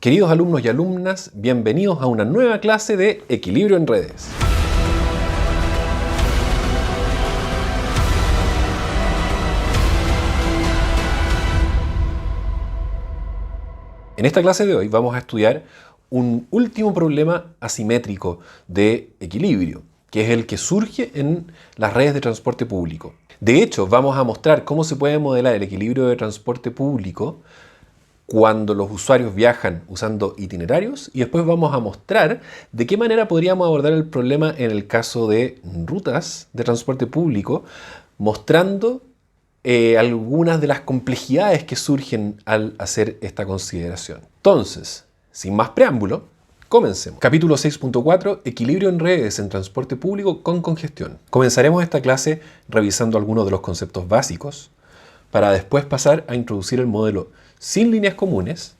Queridos alumnos y alumnas, bienvenidos a una nueva clase de Equilibrio en Redes. En esta clase de hoy vamos a estudiar un último problema asimétrico de equilibrio, que es el que surge en las redes de transporte público. De hecho, vamos a mostrar cómo se puede modelar el equilibrio de transporte público cuando los usuarios viajan usando itinerarios, y después vamos a mostrar de qué manera podríamos abordar el problema en el caso de rutas de transporte público, mostrando algunas de las complejidades que surgen al hacer esta consideración. Entonces, sin más preámbulo, comencemos. Capítulo 6.4, Equilibrio en redes en transporte público con congestión. Comenzaremos esta clase revisando algunos de los conceptos básicos, para después pasar a introducir el modelo sin líneas comunes,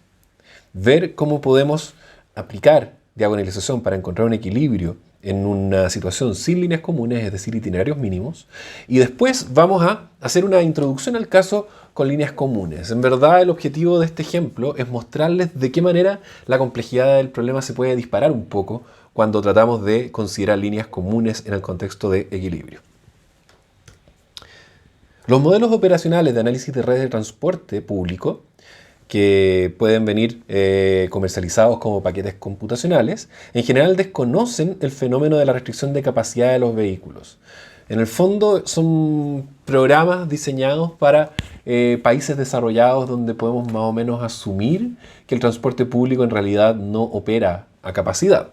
ver cómo podemos aplicar diagonalización para encontrar un equilibrio en una situación sin líneas comunes, es decir, itinerarios mínimos, y después vamos a hacer una introducción al caso con líneas comunes. En verdad, el objetivo de este ejemplo es mostrarles de qué manera la complejidad del problema se puede disparar un poco cuando tratamos de considerar líneas comunes en el contexto de equilibrio. Los modelos operacionales de análisis de redes de transporte público, que pueden venir comercializados como paquetes computacionales, en general desconocen el fenómeno de la restricción de capacidad de los vehículos. En el fondo son programas diseñados para países desarrollados donde podemos más o menos asumir que el transporte público en realidad no opera a capacidad.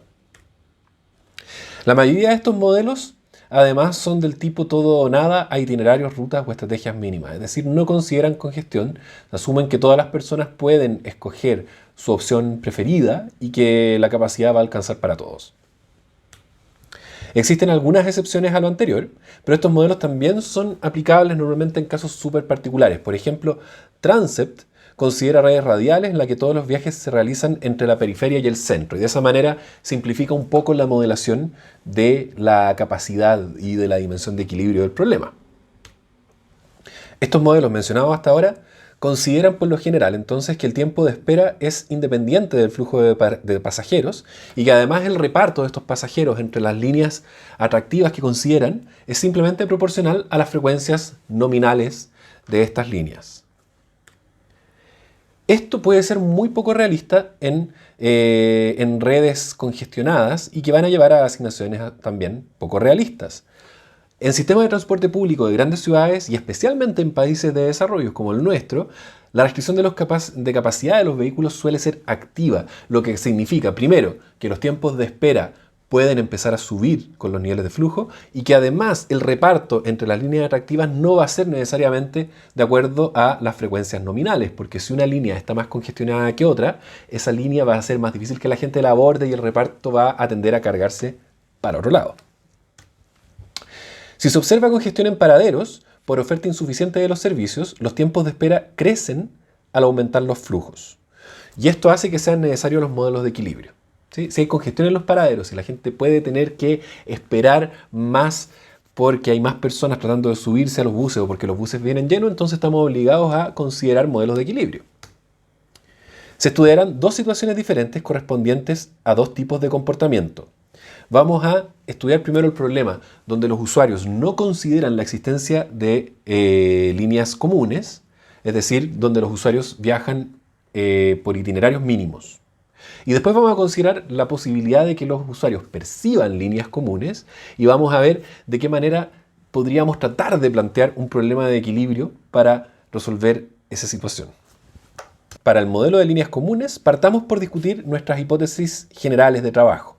La mayoría de estos modelos además son del tipo todo o nada a itinerarios, rutas o estrategias mínimas. Es decir, no consideran congestión, asumen que todas las personas pueden escoger su opción preferida y que la capacidad va a alcanzar para todos. Existen algunas excepciones a lo anterior, pero estos modelos también son aplicables normalmente en casos súper particulares. Por ejemplo, Transept considera redes radiales en las que todos los viajes se realizan entre la periferia y el centro, y de esa manera simplifica un poco la modelación de la capacidad y de la dimensión de equilibrio del problema. Estos modelos mencionados hasta ahora consideran por lo general entonces que el tiempo de espera es independiente del flujo de pasajeros y que además el reparto de estos pasajeros entre las líneas atractivas que consideran es simplemente proporcional a las frecuencias nominales de estas líneas. Esto puede ser muy poco realista en redes congestionadas y que van a llevar a asignaciones también poco realistas. En sistemas de transporte público de grandes ciudades y especialmente en países de desarrollo como el nuestro, la restricción de capacidad de los vehículos suele ser activa, lo que significa, primero, que los tiempos de espera pueden empezar a subir con los niveles de flujo y que además el reparto entre las líneas atractivas no va a ser necesariamente de acuerdo a las frecuencias nominales, porque si una línea está más congestionada que otra, esa línea va a ser más difícil que la gente la aborde y el reparto va a tender a cargarse para otro lado. Si se observa congestión en paraderos, por oferta insuficiente de los servicios, los tiempos de espera crecen al aumentar los flujos. Y esto hace que sean necesarios los modelos de equilibrio. ¿Sí? Si hay congestión en los paraderos y la gente puede tener que esperar más porque hay más personas tratando de subirse a los buses o porque los buses vienen llenos, entonces estamos obligados a considerar modelos de equilibrio. Se estudiarán dos situaciones diferentes correspondientes a dos tipos de comportamiento. Vamos a estudiar primero el problema donde los usuarios no consideran la existencia de líneas comunes, es decir, donde los usuarios viajan por itinerarios mínimos. Y después vamos a considerar la posibilidad de que los usuarios perciban líneas comunes y vamos a ver de qué manera podríamos tratar de plantear un problema de equilibrio para resolver esa situación. Para el modelo de líneas comunes, partamos por discutir nuestras hipótesis generales de trabajo.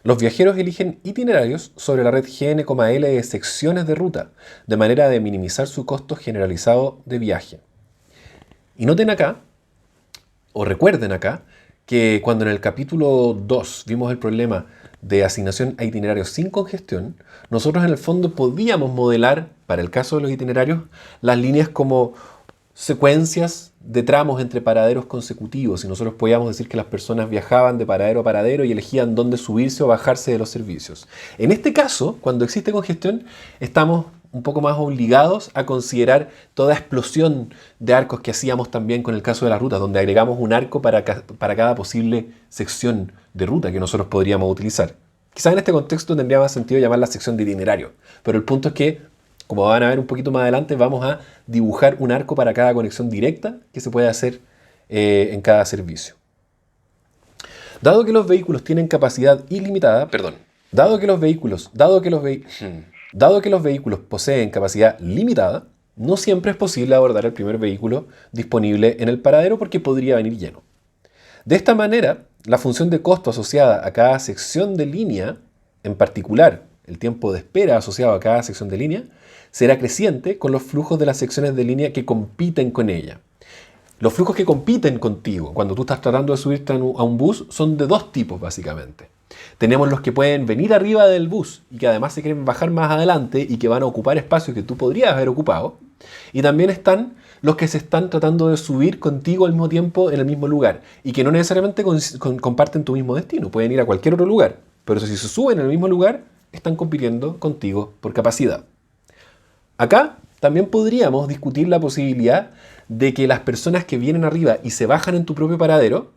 Los viajeros eligen itinerarios sobre la red GN,L de secciones de ruta, de manera de minimizar su costo generalizado de viaje. Y noten acá, o recuerden acá, que cuando en el capítulo 2 vimos el problema de asignación a itinerarios sin congestión, nosotros en el fondo podíamos modelar, para el caso de los itinerarios, las líneas como secuencias de tramos entre paraderos consecutivos y nosotros podíamos decir que las personas viajaban de paradero a paradero y elegían dónde subirse o bajarse de los servicios. En este caso, cuando existe congestión, estamos un poco más obligados a considerar toda explosión de arcos que hacíamos también con el caso de las rutas, donde agregamos un arco para cada posible sección de ruta que nosotros podríamos utilizar. Quizás en este contexto tendría más sentido llamarla sección de itinerario, pero el punto es que, como van a ver un poquito más adelante, vamos a dibujar un arco para cada conexión directa que se puede hacer en cada servicio. Dado que los vehículos tienen capacidad ilimitada, dado que los vehículos poseen capacidad limitada, no siempre es posible abordar el primer vehículo disponible en el paradero porque podría venir lleno. De esta manera, la función de costo asociada a cada sección de línea, en particular el tiempo de espera asociado a cada sección de línea, será creciente con los flujos de las secciones de línea que compiten con ella. Los flujos que compiten contigo cuando tú estás tratando de subirte a un bus son de dos tipos básicamente. Tenemos los que pueden venir arriba del bus y que además se quieren bajar más adelante y que van a ocupar espacios que tú podrías haber ocupado. Y también están los que se están tratando de subir contigo al mismo tiempo en el mismo lugar y que no necesariamente comparten tu mismo destino. Pueden ir a cualquier otro lugar, pero si se suben en el mismo lugar, están compitiendo contigo por capacidad. Acá también podríamos discutir la posibilidad de que las personas que vienen arriba y se bajan en tu propio paradero,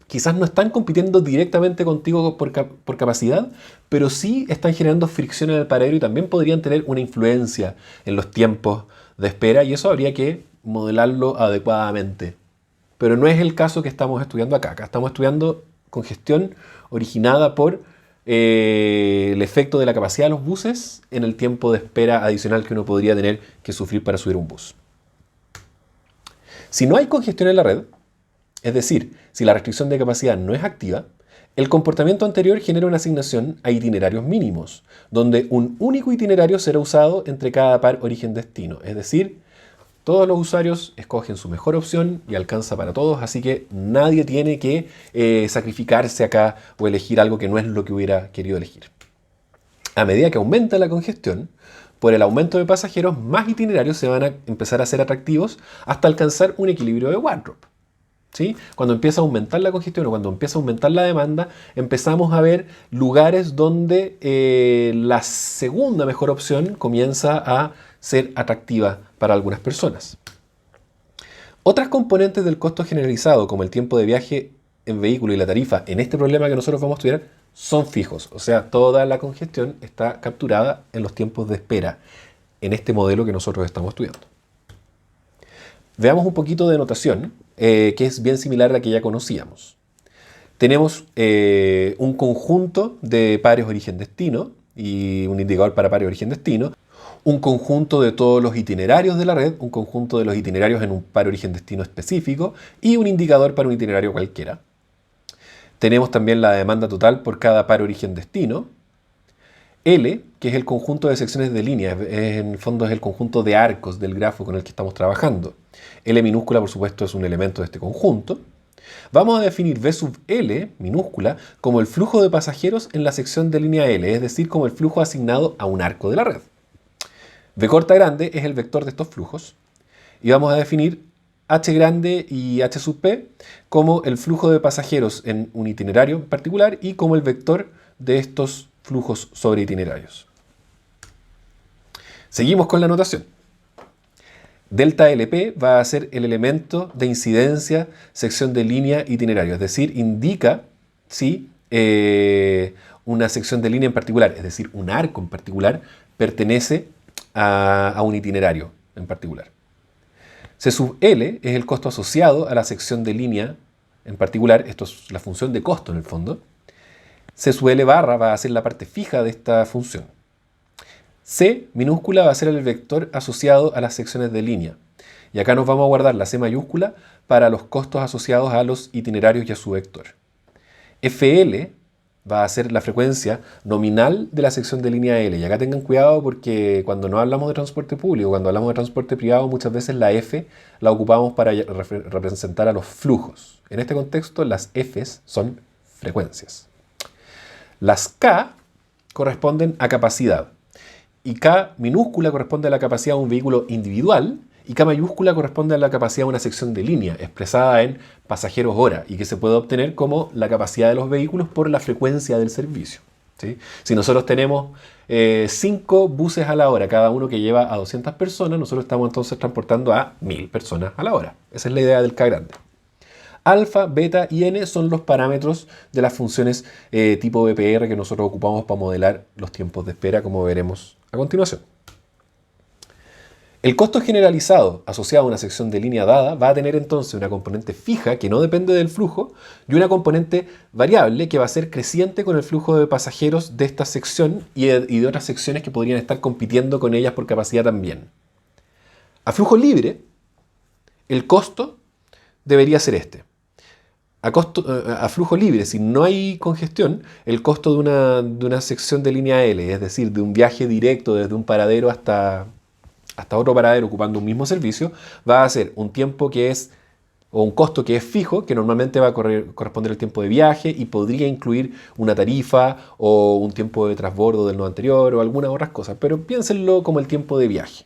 quizás no están compitiendo directamente contigo por capacidad, pero sí están generando fricción en el paradero y también podrían tener una influencia en los tiempos de espera y eso habría que modelarlo adecuadamente. Pero no es el caso que estamos estudiando acá. Acá estamos estudiando congestión originada por el efecto de la capacidad de los buses en el tiempo de espera adicional que uno podría tener que sufrir para subir un bus. Si no hay congestión en la red, es decir, si la restricción de capacidad no es activa, el comportamiento anterior genera una asignación a itinerarios mínimos, donde un único itinerario será usado entre cada par origen-destino. Es decir, todos los usuarios escogen su mejor opción y alcanza para todos, así que nadie tiene que sacrificarse acá o elegir algo que no es lo que hubiera querido elegir. A medida que aumenta la congestión, por el aumento de pasajeros, más itinerarios se van a empezar a ser atractivos hasta alcanzar un equilibrio de Wardrop. ¿Sí? Cuando empieza a aumentar la congestión o cuando empieza a aumentar la demanda, empezamos a ver lugares donde la segunda mejor opción comienza a ser atractiva para algunas personas. Otras componentes del costo generalizado, como el tiempo de viaje en vehículo y la tarifa, en este problema que nosotros vamos a estudiar, son fijos. O sea, toda la congestión está capturada en los tiempos de espera, en este modelo que nosotros estamos estudiando. Veamos un poquito de notación, que es bien similar a la que ya conocíamos. Tenemos un conjunto de pares origen-destino y un indicador para pares origen-destino, un conjunto de todos los itinerarios de la red, un conjunto de los itinerarios en un par origen-destino específico y un indicador para un itinerario cualquiera. Tenemos también la demanda total por cada par origen-destino. L, que es el conjunto de secciones de línea, en el fondo es el conjunto de arcos del grafo con el que estamos trabajando. L minúscula, por supuesto, es un elemento de este conjunto. Vamos a definir V sub L, minúscula, como el flujo de pasajeros en la sección de línea L, es decir, como el flujo asignado a un arco de la red. V corta grande es el vector de estos flujos. Y vamos a definir H grande y H sub P como el flujo de pasajeros en un itinerario en particular y como el vector de estos flujos sobre itinerarios. Seguimos con la notación. Delta LP va a ser el elemento de incidencia sección de línea itinerario, es decir, indica si una sección de línea en particular, es decir, un arco en particular, pertenece a un itinerario en particular. C sub L es el costo asociado a la sección de línea en particular, esto es la función de costo en el fondo. C sub L barra va a ser la parte fija de esta función. C minúscula va a ser el vector asociado a las secciones de línea. Y acá nos vamos a guardar la C mayúscula para los costos asociados a los itinerarios y a su vector. FL va a ser la frecuencia nominal de la sección de línea L. Y acá tengan cuidado porque cuando no hablamos de transporte público, cuando hablamos de transporte privado, muchas veces la F la ocupamos para representar a los flujos. En este contexto, las Fs son frecuencias. Las K corresponden a capacidad. Y K minúscula corresponde a la capacidad de un vehículo individual y K mayúscula corresponde a la capacidad de una sección de línea expresada en pasajeros hora y que se puede obtener como la capacidad de los vehículos por la frecuencia del servicio. ¿sí? Si nosotros tenemos 5 buses a la hora, cada uno que lleva a 200 personas, nosotros estamos entonces transportando a 1000 personas a la hora. Esa es la idea del K grande. Alfa, beta y n son los parámetros de las funciones tipo BPR que nosotros ocupamos para modelar los tiempos de espera, como veremos a continuación. El costo generalizado asociado a una sección de línea dada va a tener entonces una componente fija que no depende del flujo y una componente variable que va a ser creciente con el flujo de pasajeros de esta sección y de otras secciones que podrían estar compitiendo con ellas por capacidad también. A flujo libre, el costo debería ser este. A flujo libre, si no hay congestión, el costo de una sección de línea L, es decir, de un viaje directo desde un paradero hasta otro paradero ocupando un mismo servicio, va a ser un tiempo que es, o un costo que es fijo, que normalmente va a corresponder al tiempo de viaje y podría incluir una tarifa o un tiempo de transbordo del nodo anterior o algunas otras cosas, pero piénsenlo como el tiempo de viaje.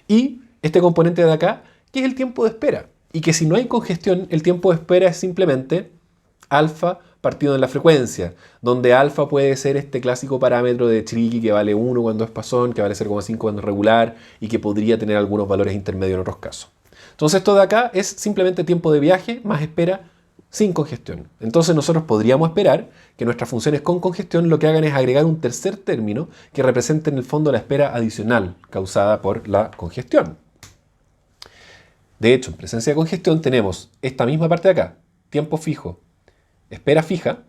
Y este componente de acá, que es el tiempo de espera. Y que si no hay congestión, el tiempo de espera es simplemente alfa partido en la frecuencia, donde alfa puede ser este clásico parámetro de Chiriqui que vale 1 cuando es pasón, que vale 0,5 cuando es regular y que podría tener algunos valores intermedios en otros casos. Entonces esto de acá es simplemente tiempo de viaje más espera sin congestión. Entonces nosotros podríamos esperar que nuestras funciones con congestión lo que hagan es agregar un tercer término que represente en el fondo la espera adicional causada por la congestión. De hecho, en presencia de congestión tenemos esta misma parte de acá, tiempo fijo, espera fija,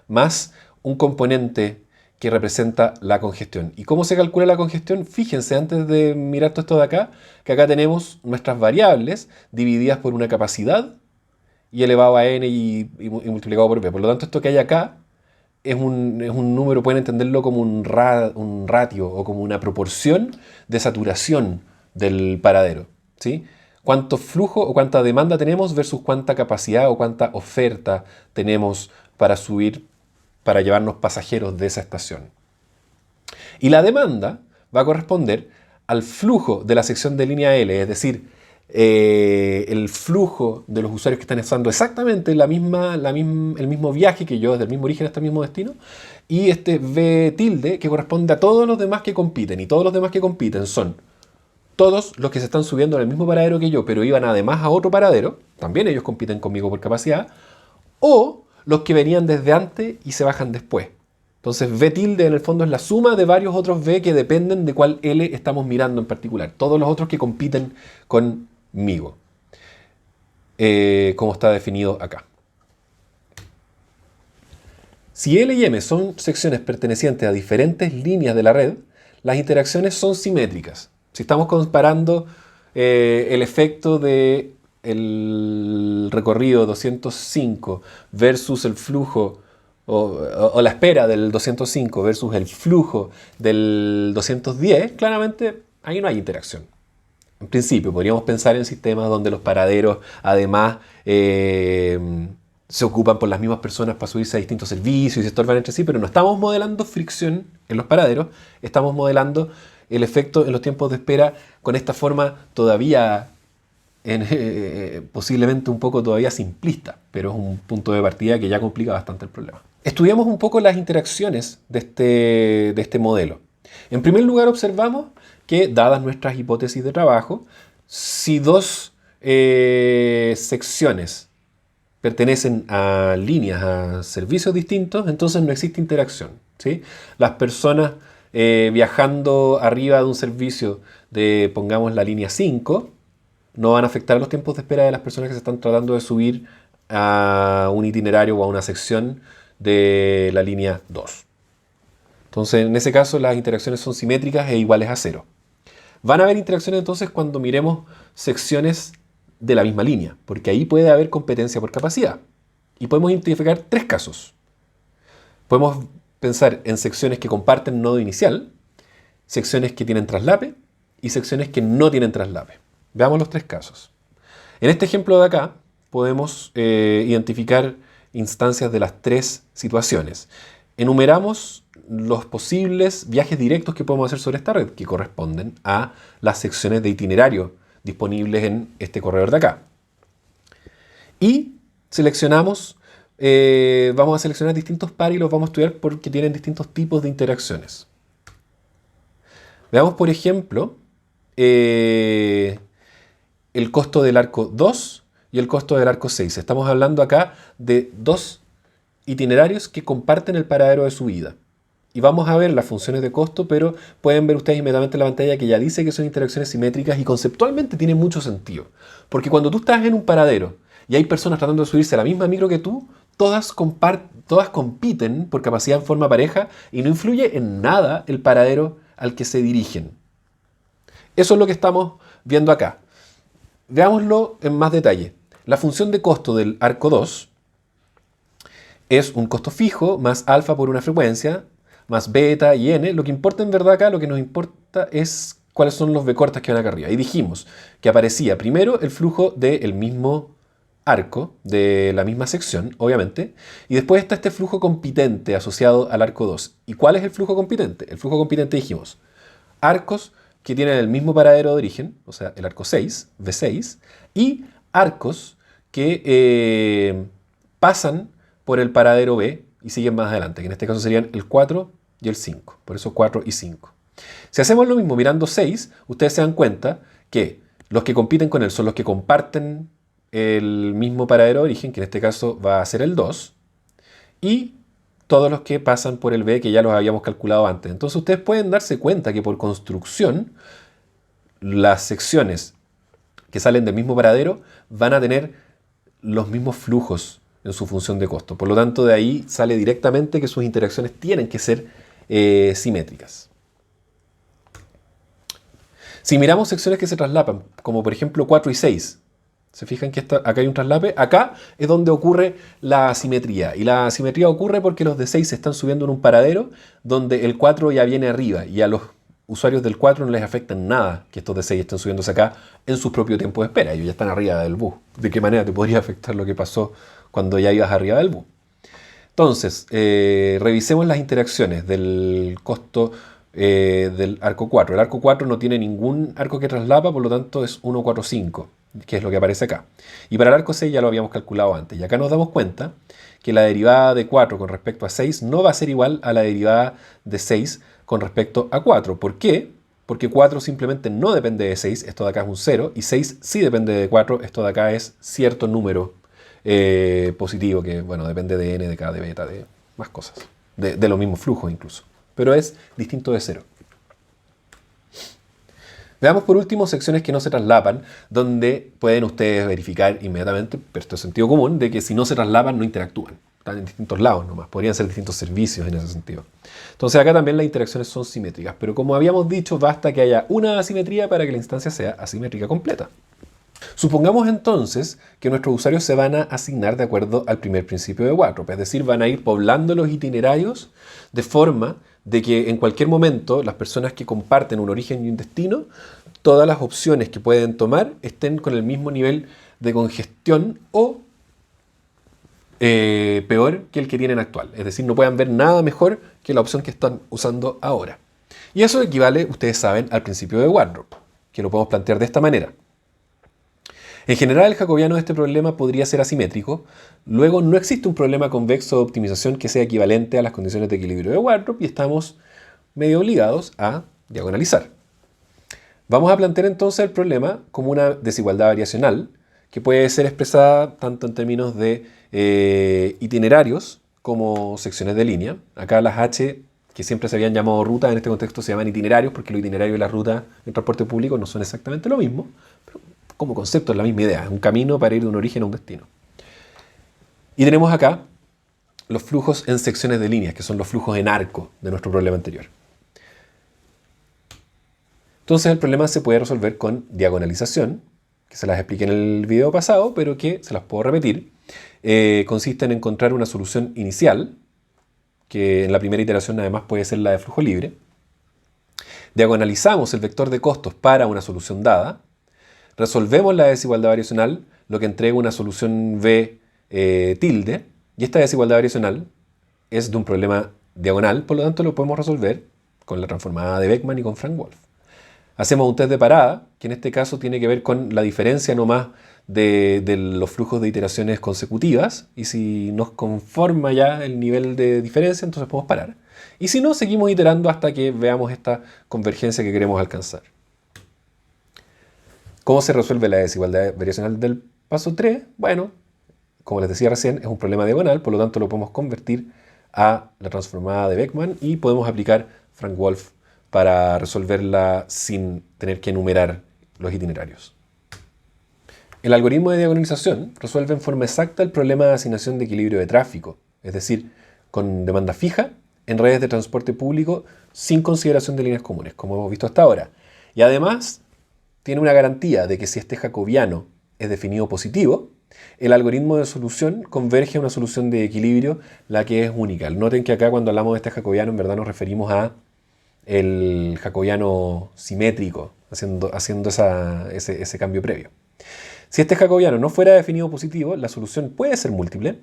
más un componente que representa la congestión. ¿Y cómo se calcula la congestión? Fíjense, antes de mirar todo esto de acá, que acá tenemos nuestras variables divididas por una capacidad y elevado a n y multiplicado por p. Por lo tanto, esto que hay acá es un número, pueden entenderlo como un ratio o como una proporción de saturación del paradero, ¿sí? Cuánto flujo o cuánta demanda tenemos versus cuánta capacidad o cuánta oferta tenemos para subir, para llevarnos pasajeros de esa estación. Y la demanda va a corresponder al flujo de la sección de línea L, es decir, el flujo de los usuarios que están usando exactamente el mismo viaje que yo, desde el mismo origen hasta el mismo destino, y este V tilde que corresponde a todos los demás que compiten, y todos los demás que compiten son todos los que se están subiendo en el mismo paradero que yo, pero iban además a otro paradero, también ellos compiten conmigo por capacidad, o los que venían desde antes y se bajan después. Entonces V tilde en el fondo es la suma de varios otros V que dependen de cuál L estamos mirando en particular. Todos los otros que compiten conmigo. Como está definido acá. Si L y M son secciones pertenecientes a diferentes líneas de la red, las interacciones son simétricas. Si estamos comparando el efecto del recorrido 205 versus el flujo o la espera del 205 versus el flujo del 210, claramente ahí no hay interacción. En principio, podríamos pensar en sistemas donde los paraderos además se ocupan por las mismas personas para subirse a distintos servicios y se estorban entre sí, pero no estamos modelando fricción en los paraderos, estamos modelando el efecto en los tiempos de espera con esta forma todavía posiblemente un poco todavía simplista, pero es un punto de partida que ya complica bastante el problema. Estudiamos un poco las interacciones de este modelo. En primer lugar, observamos que, dadas nuestras hipótesis de trabajo, si dos secciones pertenecen a líneas, a servicios distintos, entonces no existe interacción, ¿sí? Las personas viajando arriba de un servicio de, pongamos, la línea 5, no van a afectar los tiempos de espera de las personas que se están tratando de subir a un itinerario o a una sección de la línea 2. Entonces, en ese caso, las interacciones son simétricas e iguales a 0. Van a haber interacciones entonces cuando miremos secciones de la misma línea, porque ahí puede haber competencia por capacidad. Y podemos identificar 3 casos. Podemos pensar en secciones que comparten nodo inicial, secciones que tienen traslape y secciones que no tienen traslape. Veamos los 3 casos. En este ejemplo de acá podemos identificar instancias de las 3 situaciones. Enumeramos los posibles viajes directos que podemos hacer sobre esta red, que corresponden a las secciones de itinerario disponibles en este corredor de acá. Y seleccionamos vamos a seleccionar distintos pares y los vamos a estudiar porque tienen distintos tipos de interacciones. Veamos, por ejemplo, el costo del arco 2 y el costo del arco 6. Estamos hablando acá de dos itinerarios que comparten el paradero de subida. Y vamos a ver las funciones de costo, pero pueden ver ustedes inmediatamente en la pantalla que ya dice que son interacciones simétricas y conceptualmente tiene mucho sentido. Porque cuando tú estás en un paradero y hay personas tratando de subirse a la misma micro que tú, todas compiten por capacidad en forma pareja y no influye en nada el paradero al que se dirigen. Eso es lo que estamos viendo acá. Veámoslo en más detalle. La función de costo del arco 2 es un costo fijo más alfa por una frecuencia, más beta y n. Lo que importa en verdad acá, lo que nos importa es cuáles son los b cortas que van acá arriba. Y dijimos que aparecía primero el flujo del mismo arco, de la misma sección, obviamente, y después está este flujo compitente asociado al arco 2. ¿Y cuál es el flujo compitente? El flujo compitente dijimos, arcos que tienen el mismo paradero de origen, o sea, el arco 6, V6, y arcos que pasan por el paradero B y siguen más adelante, que en este caso serían el 4 y el 5, por eso 4 y 5. Si hacemos lo mismo mirando 6, ustedes se dan cuenta que los que compiten con él son los que comparten el mismo paradero de origen, que en este caso va a ser el 2, y todos los que pasan por el B, que ya los habíamos calculado antes. Entonces ustedes pueden darse cuenta que por construcción las secciones que salen del mismo paradero van a tener los mismos flujos en su función de costo. Por lo tanto, de ahí sale directamente que sus interacciones tienen que ser simétricas. Si miramos secciones que se traslapan, como por ejemplo 4 y 6, ¿se fijan que acá hay un traslape? Acá es donde ocurre la asimetría. Y la asimetría ocurre porque los de 6 se están subiendo en un paradero donde el 4 ya viene arriba. Y a los usuarios del 4 no les afecta en nada que estos de 6 estén subiéndose acá en su propio tiempo de espera. Ellos ya están arriba del bus. ¿De qué manera te podría afectar lo que pasó cuando ya ibas arriba del bus? Entonces, revisemos las interacciones del costo del arco 4. El arco 4 no tiene ningún arco que traslapa, por lo tanto es 1, 4, 5, que es lo que aparece acá. Y para el arco 6 ya lo habíamos calculado antes. Y acá nos damos cuenta que la derivada de 4 con respecto a 6 no va a ser igual a la derivada de 6 con respecto a 4. ¿Por qué? Porque 4 simplemente no depende de 6, esto de acá es un 0, y 6 sí depende de 4, esto de acá es cierto número positivo, que bueno, depende de n, de k, de beta, de más cosas, de los mismos flujos incluso, pero es distinto de 0. Veamos por último secciones que no se traslapan, donde pueden ustedes verificar inmediatamente, pero esto es sentido común, de que si no se traslapan no interactúan. Están en distintos lados nomás, podrían ser distintos servicios en ese sentido. Entonces acá también las interacciones son simétricas, pero como habíamos dicho, basta que haya una asimetría para que la instancia sea asimétrica completa. Supongamos entonces que nuestros usuarios se van a asignar de acuerdo al primer principio de Wartrop, es decir, van a ir poblando los itinerarios de forma de que en cualquier momento las personas que comparten un origen y un destino, todas las opciones que pueden tomar estén con el mismo nivel de congestión o peor que el que tienen actual. Es decir, no puedan ver nada mejor que la opción que están usando ahora. Y eso equivale, ustedes saben, al principio de Wartrop, que lo podemos plantear de esta manera. En general, el jacobiano de este problema podría ser asimétrico. Luego, no existe un problema convexo de optimización que sea equivalente a las condiciones de equilibrio de Wartrop y estamos medio obligados a diagonalizar. Vamos a plantear entonces el problema como una desigualdad variacional que puede ser expresada tanto en términos de itinerarios como secciones de línea. Acá las H, que siempre se habían llamado rutas, en este contexto se llaman itinerarios porque los itinerarios y las rutas en transporte público no son exactamente lo mismo, pero como concepto es la misma idea, es un camino para ir de un origen a un destino. Y tenemos acá los flujos en secciones de líneas, que son los flujos en arco de nuestro problema anterior. Entonces el problema se puede resolver con diagonalización, que se las expliqué en el video pasado, pero que se las puedo repetir. Consiste en encontrar una solución inicial, que en la primera iteración además puede ser la de flujo libre. Diagonalizamos el vector de costos para una solución dada. Resolvemos la desigualdad variacional, lo que entrega una solución V tilde, y esta desigualdad variacional es de un problema diagonal, por lo tanto lo podemos resolver con la transformada de Beckman y con Frank Wolf. Hacemos un test de parada, que en este caso tiene que ver con la diferencia nomás de los flujos de iteraciones consecutivas, y si nos conforma ya el nivel de diferencia, entonces podemos parar. Y si no, seguimos iterando hasta que veamos esta convergencia que queremos alcanzar. ¿Cómo se resuelve la desigualdad variacional del paso 3? Bueno, como les decía recién, es un problema diagonal, por lo tanto lo podemos convertir a la transformada de Beckmann y podemos aplicar Frank-Wolf para resolverla sin tener que enumerar los itinerarios. El algoritmo de diagonalización resuelve en forma exacta el problema de asignación de equilibrio de tráfico, es decir, con demanda fija en redes de transporte público sin consideración de líneas comunes, como hemos visto hasta ahora. Y además tiene una garantía de que si este jacobiano es definido positivo, el algoritmo de solución converge a una solución de equilibrio, la que es única. Noten que acá cuando hablamos de este jacobiano en verdad nos referimos a el jacobiano simétrico, haciendo ese cambio previo. Si este jacobiano no fuera definido positivo, la solución puede ser múltiple.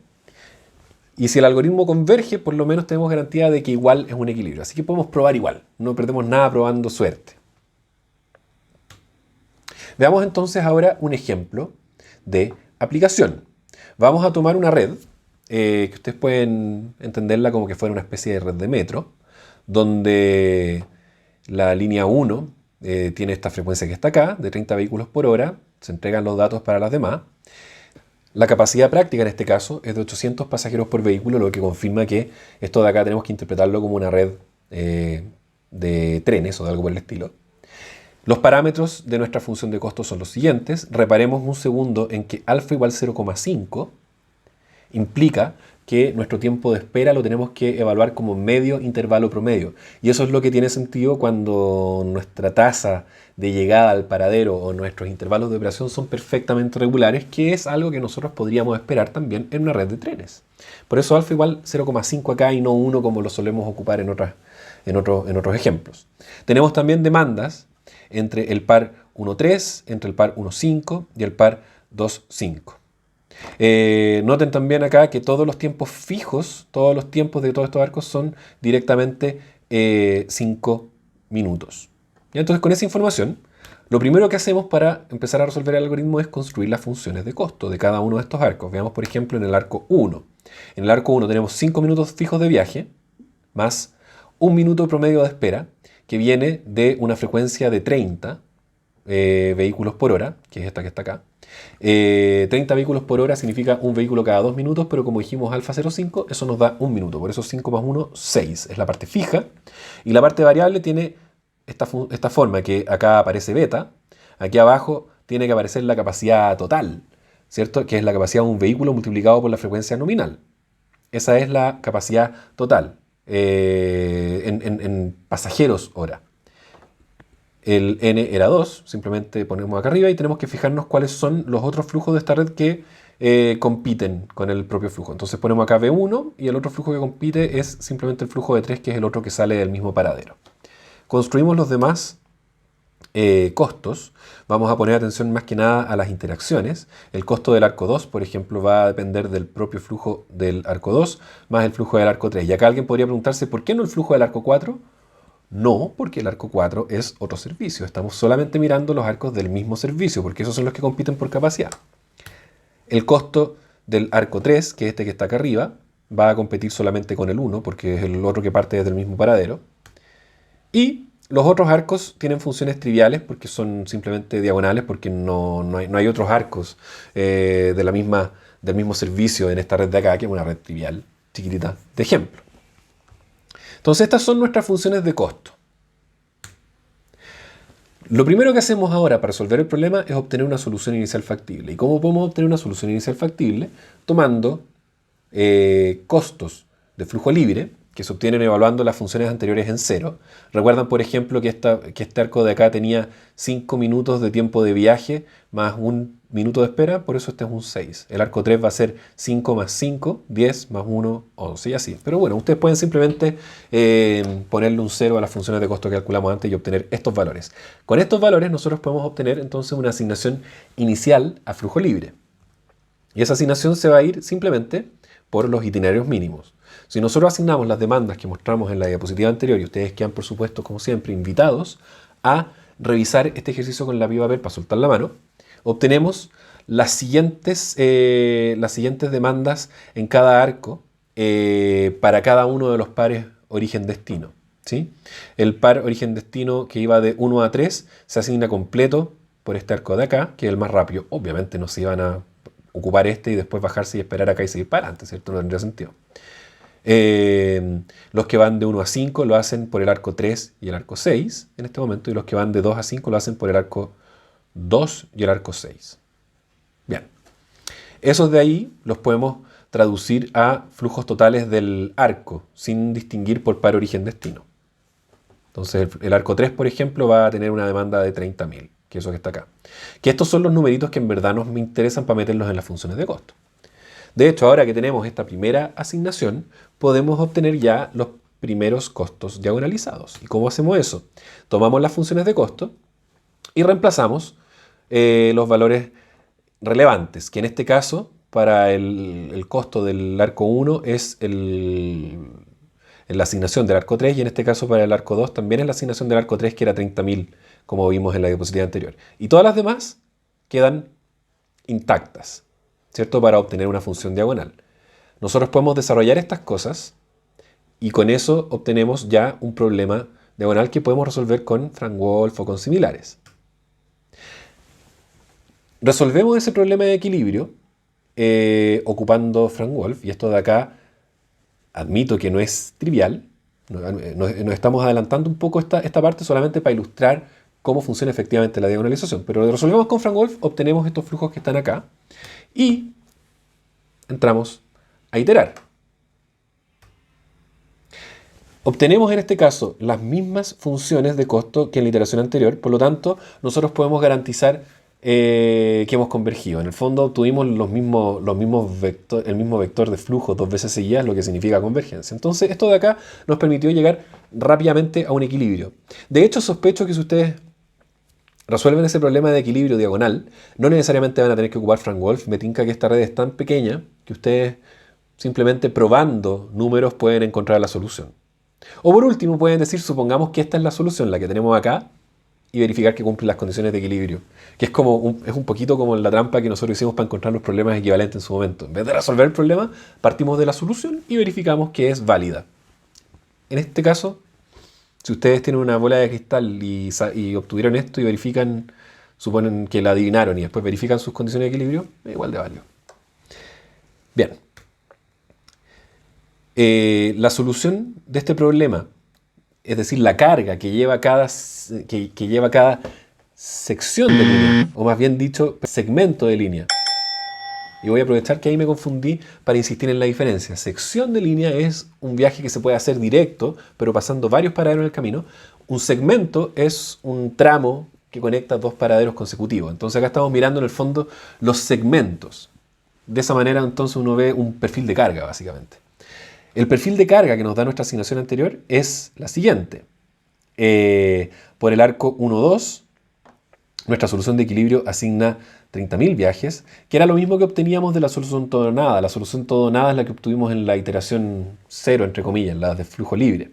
Y si el algoritmo converge, por lo menos tenemos garantía de que igual es un equilibrio. Así que podemos probar igual. No perdemos nada probando suerte. Veamos entonces ahora un ejemplo de aplicación. Vamos a tomar una red, que ustedes pueden entenderla como que fuera una especie de red de metro, donde la línea 1 tiene esta frecuencia que está acá, de 30 vehículos por hora, se entregan los datos para las demás. La capacidad práctica en este caso es de 800 pasajeros por vehículo, lo que confirma que esto de acá tenemos que interpretarlo como una red de trenes o de algo por el estilo. Los parámetros de nuestra función de costo son los siguientes. Reparemos un segundo en que alfa igual 0,5 implica que nuestro tiempo de espera lo tenemos que evaluar como medio intervalo promedio. Y eso es lo que tiene sentido cuando nuestra tasa de llegada al paradero o nuestros intervalos de operación son perfectamente regulares, que es algo que nosotros podríamos esperar también en una red de trenes. Por eso alfa igual 0,5 acá y no 1 como lo solemos ocupar en otros ejemplos. Tenemos también demandas entre el par 1,3, entre el par 1,5 y el par 2,5. Noten también acá que todos los tiempos fijos, todos los tiempos de todos estos arcos son directamente 5 minutos. ¿Ya? Entonces, con esa información, lo primero que hacemos para empezar a resolver el algoritmo es construir las funciones de costo de cada uno de estos arcos. Veamos, por ejemplo, en el arco 1. En el arco 1 tenemos 5 minutos fijos de viaje, más 1 minuto promedio de espera, que viene de una frecuencia de 30 vehículos por hora, que es esta que está acá. 30 vehículos por hora significa un vehículo cada 2 minutos, pero como dijimos alfa 0,5, eso nos da 1 minuto. Por eso 5 más 1, 6. Es la parte fija. Y la parte variable tiene esta forma, que acá aparece beta. Aquí abajo tiene que aparecer la capacidad total, ¿cierto? Que es la capacidad de un vehículo multiplicado por la frecuencia nominal. Esa es la capacidad total en pasajeros hora. El n era 2, simplemente ponemos acá arriba y tenemos que fijarnos cuáles son los otros flujos de esta red que compiten con el propio flujo. Entonces ponemos acá V1 y el otro flujo que compite es simplemente el flujo de 3, que es el otro que sale del mismo paradero. Construimos los demás costos. Vamos a poner atención más que nada a las interacciones. El costo del arco 2, por ejemplo, va a depender del propio flujo del arco 2 más el flujo del arco 3. Y acá alguien podría preguntarse, ¿por qué no el flujo del arco 4? No, porque el arco 4 es otro servicio. Estamos solamente mirando los arcos del mismo servicio, porque esos son los que compiten por capacidad. El costo del arco 3, que es este que está acá arriba, va a competir solamente con el 1, porque es el otro que parte desde el mismo paradero. Y los otros arcos tienen funciones triviales, porque son simplemente diagonales, porque no hay otros arcos del mismo servicio en esta red de acá, que es una red trivial chiquitita de ejemplo. Entonces estas son nuestras funciones de costo. Lo primero que hacemos ahora para resolver el problema es obtener una solución inicial factible. ¿Y cómo podemos obtener una solución inicial factible? Tomando costos de flujo libre, que se obtienen evaluando las funciones anteriores en cero. Recuerdan, por ejemplo, que este arco de acá tenía 5 minutos de tiempo de viaje más 1 minuto de espera, por eso este es un 6. El arco 3 va a ser 5 más 5, 10 más 1, 11 y así. Pero bueno, ustedes pueden simplemente ponerle un 0 a las funciones de costo que calculamos antes y obtener estos valores. Con estos valores nosotros podemos obtener entonces una asignación inicial a flujo libre. Y esa asignación se va a ir simplemente por los itinerarios mínimos. Si nosotros asignamos las demandas que mostramos en la diapositiva anterior, y ustedes quedan, por supuesto, como siempre, invitados a revisar este ejercicio con lápiz y papel para soltar la mano, obtenemos las siguientes demandas en cada arco para cada uno de los pares origen-destino. ¿Sí? El par origen-destino que iba de 1 a 3 se asigna completo por este arco de acá, que es el más rápido. Obviamente no se iban a ocupar este y después bajarse y esperar acá y seguir para adelante, ¿cierto? No tendría sentido. Los que van de 1 a 5 lo hacen por el arco 3 y el arco 6 en este momento, y los que van de 2 a 5 lo hacen por el arco 2 y el arco 6. Bien, esos de ahí los podemos traducir a flujos totales del arco, sin distinguir por par origen-destino. Entonces el arco 3, por ejemplo, va a tener una demanda de 30.000, que es eso que está acá. Que estos son los numeritos que en verdad nos interesan para meterlos en las funciones de costo. De hecho, ahora que tenemos esta primera asignación, podemos obtener ya los primeros costos diagonalizados. ¿Y cómo hacemos eso? Tomamos las funciones de costo y reemplazamos los valores relevantes, que en este caso, para el costo del arco 1 es la asignación del arco 3, y en este caso para el arco 2 también es la asignación del arco 3, que era 30.000, como vimos en la diapositiva anterior. Y todas las demás quedan intactas, ¿cierto? Para obtener una función diagonal. Nosotros podemos desarrollar estas cosas y con eso obtenemos ya un problema diagonal que podemos resolver con Frank-Wolf o con similares. Resolvemos ese problema de equilibrio ocupando Frank-Wolf, y esto de acá admito que no es trivial. Nos estamos adelantando un poco esta parte solamente para ilustrar cómo funciona efectivamente la diagonalización. Pero lo resolvemos con Frank-Wolf, obtenemos estos flujos que están acá y entramos a iterar. Obtenemos en este caso las mismas funciones de costo que en la iteración anterior, por lo tanto nosotros podemos garantizar que hemos convergido. En el fondo obtuvimos el mismo vector de flujo dos veces seguidas, lo que significa convergencia. Entonces esto de acá nos permitió llegar rápidamente a un equilibrio. De hecho, sospecho que si ustedes resuelven ese problema de equilibrio diagonal, no necesariamente van a tener que ocupar Frank-Wolf. Me tinca que esta red es tan pequeña que ustedes simplemente probando números pueden encontrar la solución. O por último pueden decir, supongamos que esta es la solución, la que tenemos acá, y verificar que cumple las condiciones de equilibrio. Que es un poquito como la trampa que nosotros hicimos para encontrar los problemas equivalentes en su momento. En vez de resolver el problema, partimos de la solución y verificamos que es válida. En este caso, si ustedes tienen una bola de cristal y obtuvieron esto y verifican, suponen que la adivinaron y después verifican sus condiciones de equilibrio, es igual de válido. Bien. La solución de este problema, es decir, la carga que lleva cada sección de línea, o más bien dicho, segmento de línea. Y voy a aprovechar que ahí me confundí para insistir en la diferencia. Sección de línea es un viaje que se puede hacer directo, pero pasando varios paraderos en el camino. Un segmento es un tramo que conecta dos paraderos consecutivos. Entonces acá estamos mirando en el fondo los segmentos. De esa manera entonces uno ve un perfil de carga, básicamente. El perfil de carga que nos da nuestra asignación anterior es la siguiente. Por el arco 1-2, nuestra solución de equilibrio asigna 30.000 viajes, que era lo mismo que obteníamos de la solución todo o nada. La solución todo o nada es la que obtuvimos en la iteración 0, entre comillas, la de flujo libre.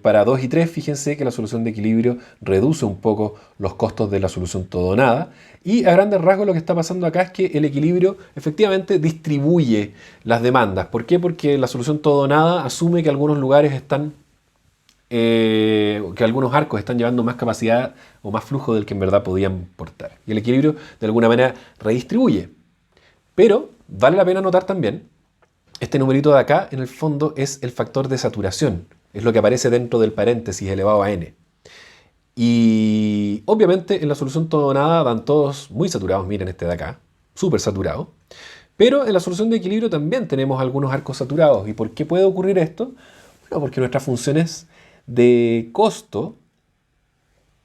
Para 2 y 3, fíjense que la solución de equilibrio reduce un poco los costos de la solución todo o nada. Y a grandes rasgos lo que está pasando acá es que el equilibrio efectivamente distribuye las demandas. ¿Por qué? Porque la solución todo o nada asume que algunos lugares que algunos arcos están llevando más capacidad o más flujo del que en verdad podían portar. Y el equilibrio de alguna manera redistribuye. Pero vale la pena notar también, este numerito de acá en el fondo es el factor de saturación. Es lo que aparece dentro del paréntesis elevado a n. Y obviamente en la solución todo o nada van todos muy saturados. Miren este de acá, súper saturado. Pero en la solución de equilibrio también tenemos algunos arcos saturados. ¿Y por qué puede ocurrir esto? Bueno, porque nuestras funciones de costo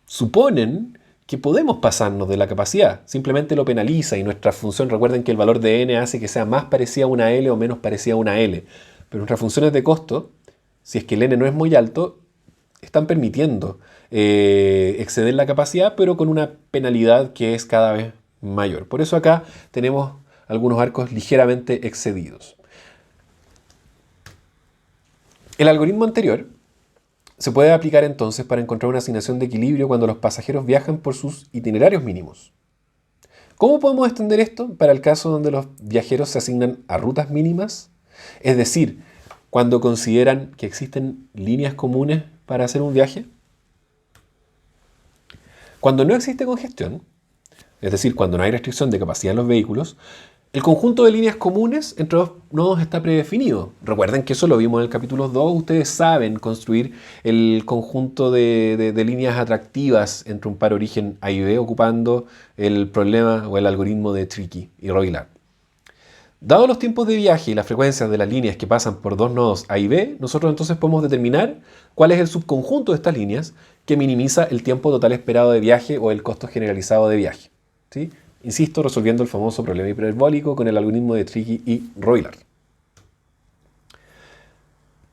suponen que podemos pasarnos de la capacidad. Simplemente lo penaliza y nuestra función, recuerden que el valor de n hace que sea más parecida a una L o menos parecida a una L. Pero nuestras funciones de costo, si es que el n no es muy alto, están permitiendo exceder la capacidad, pero con una penalidad que es cada vez mayor. Por eso acá tenemos algunos arcos ligeramente excedidos. El algoritmo anterior se puede aplicar entonces para encontrar una asignación de equilibrio cuando los pasajeros viajan por sus itinerarios mínimos. ¿Cómo podemos extender esto para el caso donde los viajeros se asignan a rutas mínimas? Es decir, cuando consideran que existen líneas comunes para hacer un viaje. Cuando no existe congestión, es decir, cuando no hay restricción de capacidad en los vehículos, el conjunto de líneas comunes entre dos nodos está predefinido. Recuerden que eso lo vimos en el capítulo 2. Ustedes saben construir el conjunto de líneas atractivas entre un par origen A y B ocupando el problema o el algoritmo de Tricky y Roillard. Dados los tiempos de viaje y las frecuencias de las líneas que pasan por dos nodos A y B, nosotros entonces podemos determinar cuál es el subconjunto de estas líneas que minimiza el tiempo total esperado de viaje o el costo generalizado de viaje. ¿Sí? Insisto, resolviendo el famoso problema hiperbólico con el algoritmo de Tricky y Roillard.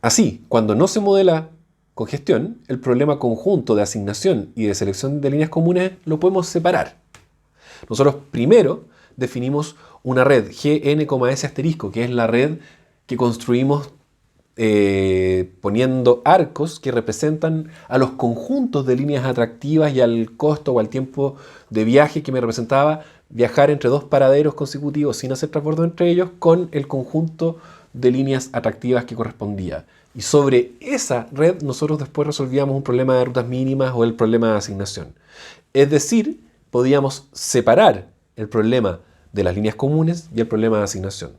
Así, cuando no se modela congestión, el problema conjunto de asignación y de selección de líneas comunes lo podemos separar. Nosotros primero definimos una red Gn,S asterisco, que es la red que construimos poniendo arcos que representan a los conjuntos de líneas atractivas y al costo o al tiempo de viaje que me representaba viajar entre dos paraderos consecutivos sin hacer transbordo entre ellos con el conjunto de líneas atractivas que correspondía. Y sobre esa red nosotros después resolvíamos un problema de rutas mínimas o el problema de asignación. Es decir, podíamos separar el problema de las líneas comunes y el problema de asignación.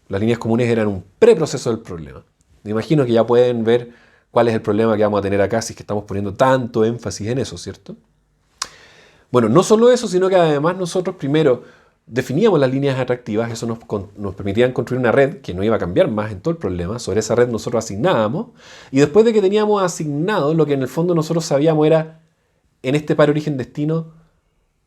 Las líneas comunes eran un preproceso del problema. Me imagino que ya pueden ver cuál es el problema que vamos a tener acá si es que estamos poniendo tanto énfasis en eso, ¿cierto? Bueno, no solo eso, sino que además nosotros primero definíamos las líneas atractivas, eso nos permitía construir una red que no iba a cambiar más en todo el problema, sobre esa red nosotros asignábamos, y después de que teníamos asignado, lo que en el fondo nosotros sabíamos era, en este par origen-destino,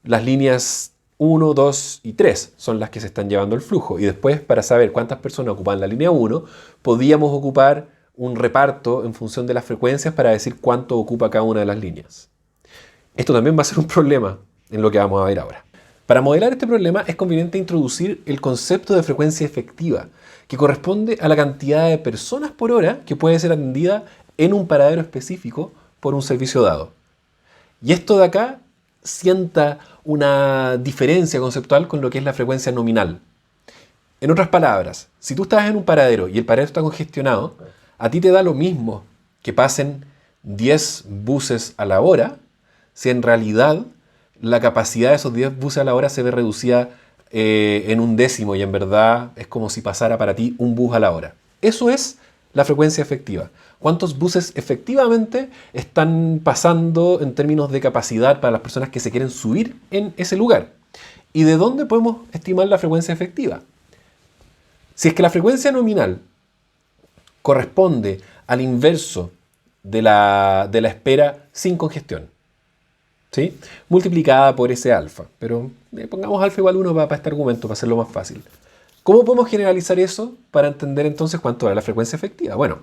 las líneas 1, 2 y 3 son las que se están llevando el flujo. Y después, para saber cuántas personas ocupan la línea 1, podíamos ocupar un reparto en función de las frecuencias para decir cuánto ocupa cada una de las líneas. Esto también va a ser un problema en lo que vamos a ver ahora. Para modelar este problema es conveniente introducir el concepto de frecuencia efectiva, que corresponde a la cantidad de personas por hora que puede ser atendida en un paradero específico por un servicio dado. Y esto de acá sienta una diferencia conceptual con lo que es la frecuencia nominal. En otras palabras, si tú estás en un paradero y el paradero está congestionado, a ti te da lo mismo que pasen 10 buses a la hora, si en realidad la capacidad de esos 10 buses a la hora se ve reducida en un décimo y en verdad es como si pasara para ti un bus a la hora. Eso es la frecuencia efectiva. ¿Cuántos buses efectivamente están pasando en términos de capacidad para las personas que se quieren subir en ese lugar? ¿Y de dónde podemos estimar la frecuencia efectiva? Si es que la frecuencia nominal corresponde al inverso de la espera sin congestión, ¿sí? Multiplicada por ese alfa. Pero pongamos alfa igual 1 para este argumento, para hacerlo más fácil. ¿Cómo podemos generalizar eso para entender entonces cuánto es la frecuencia efectiva? Bueno,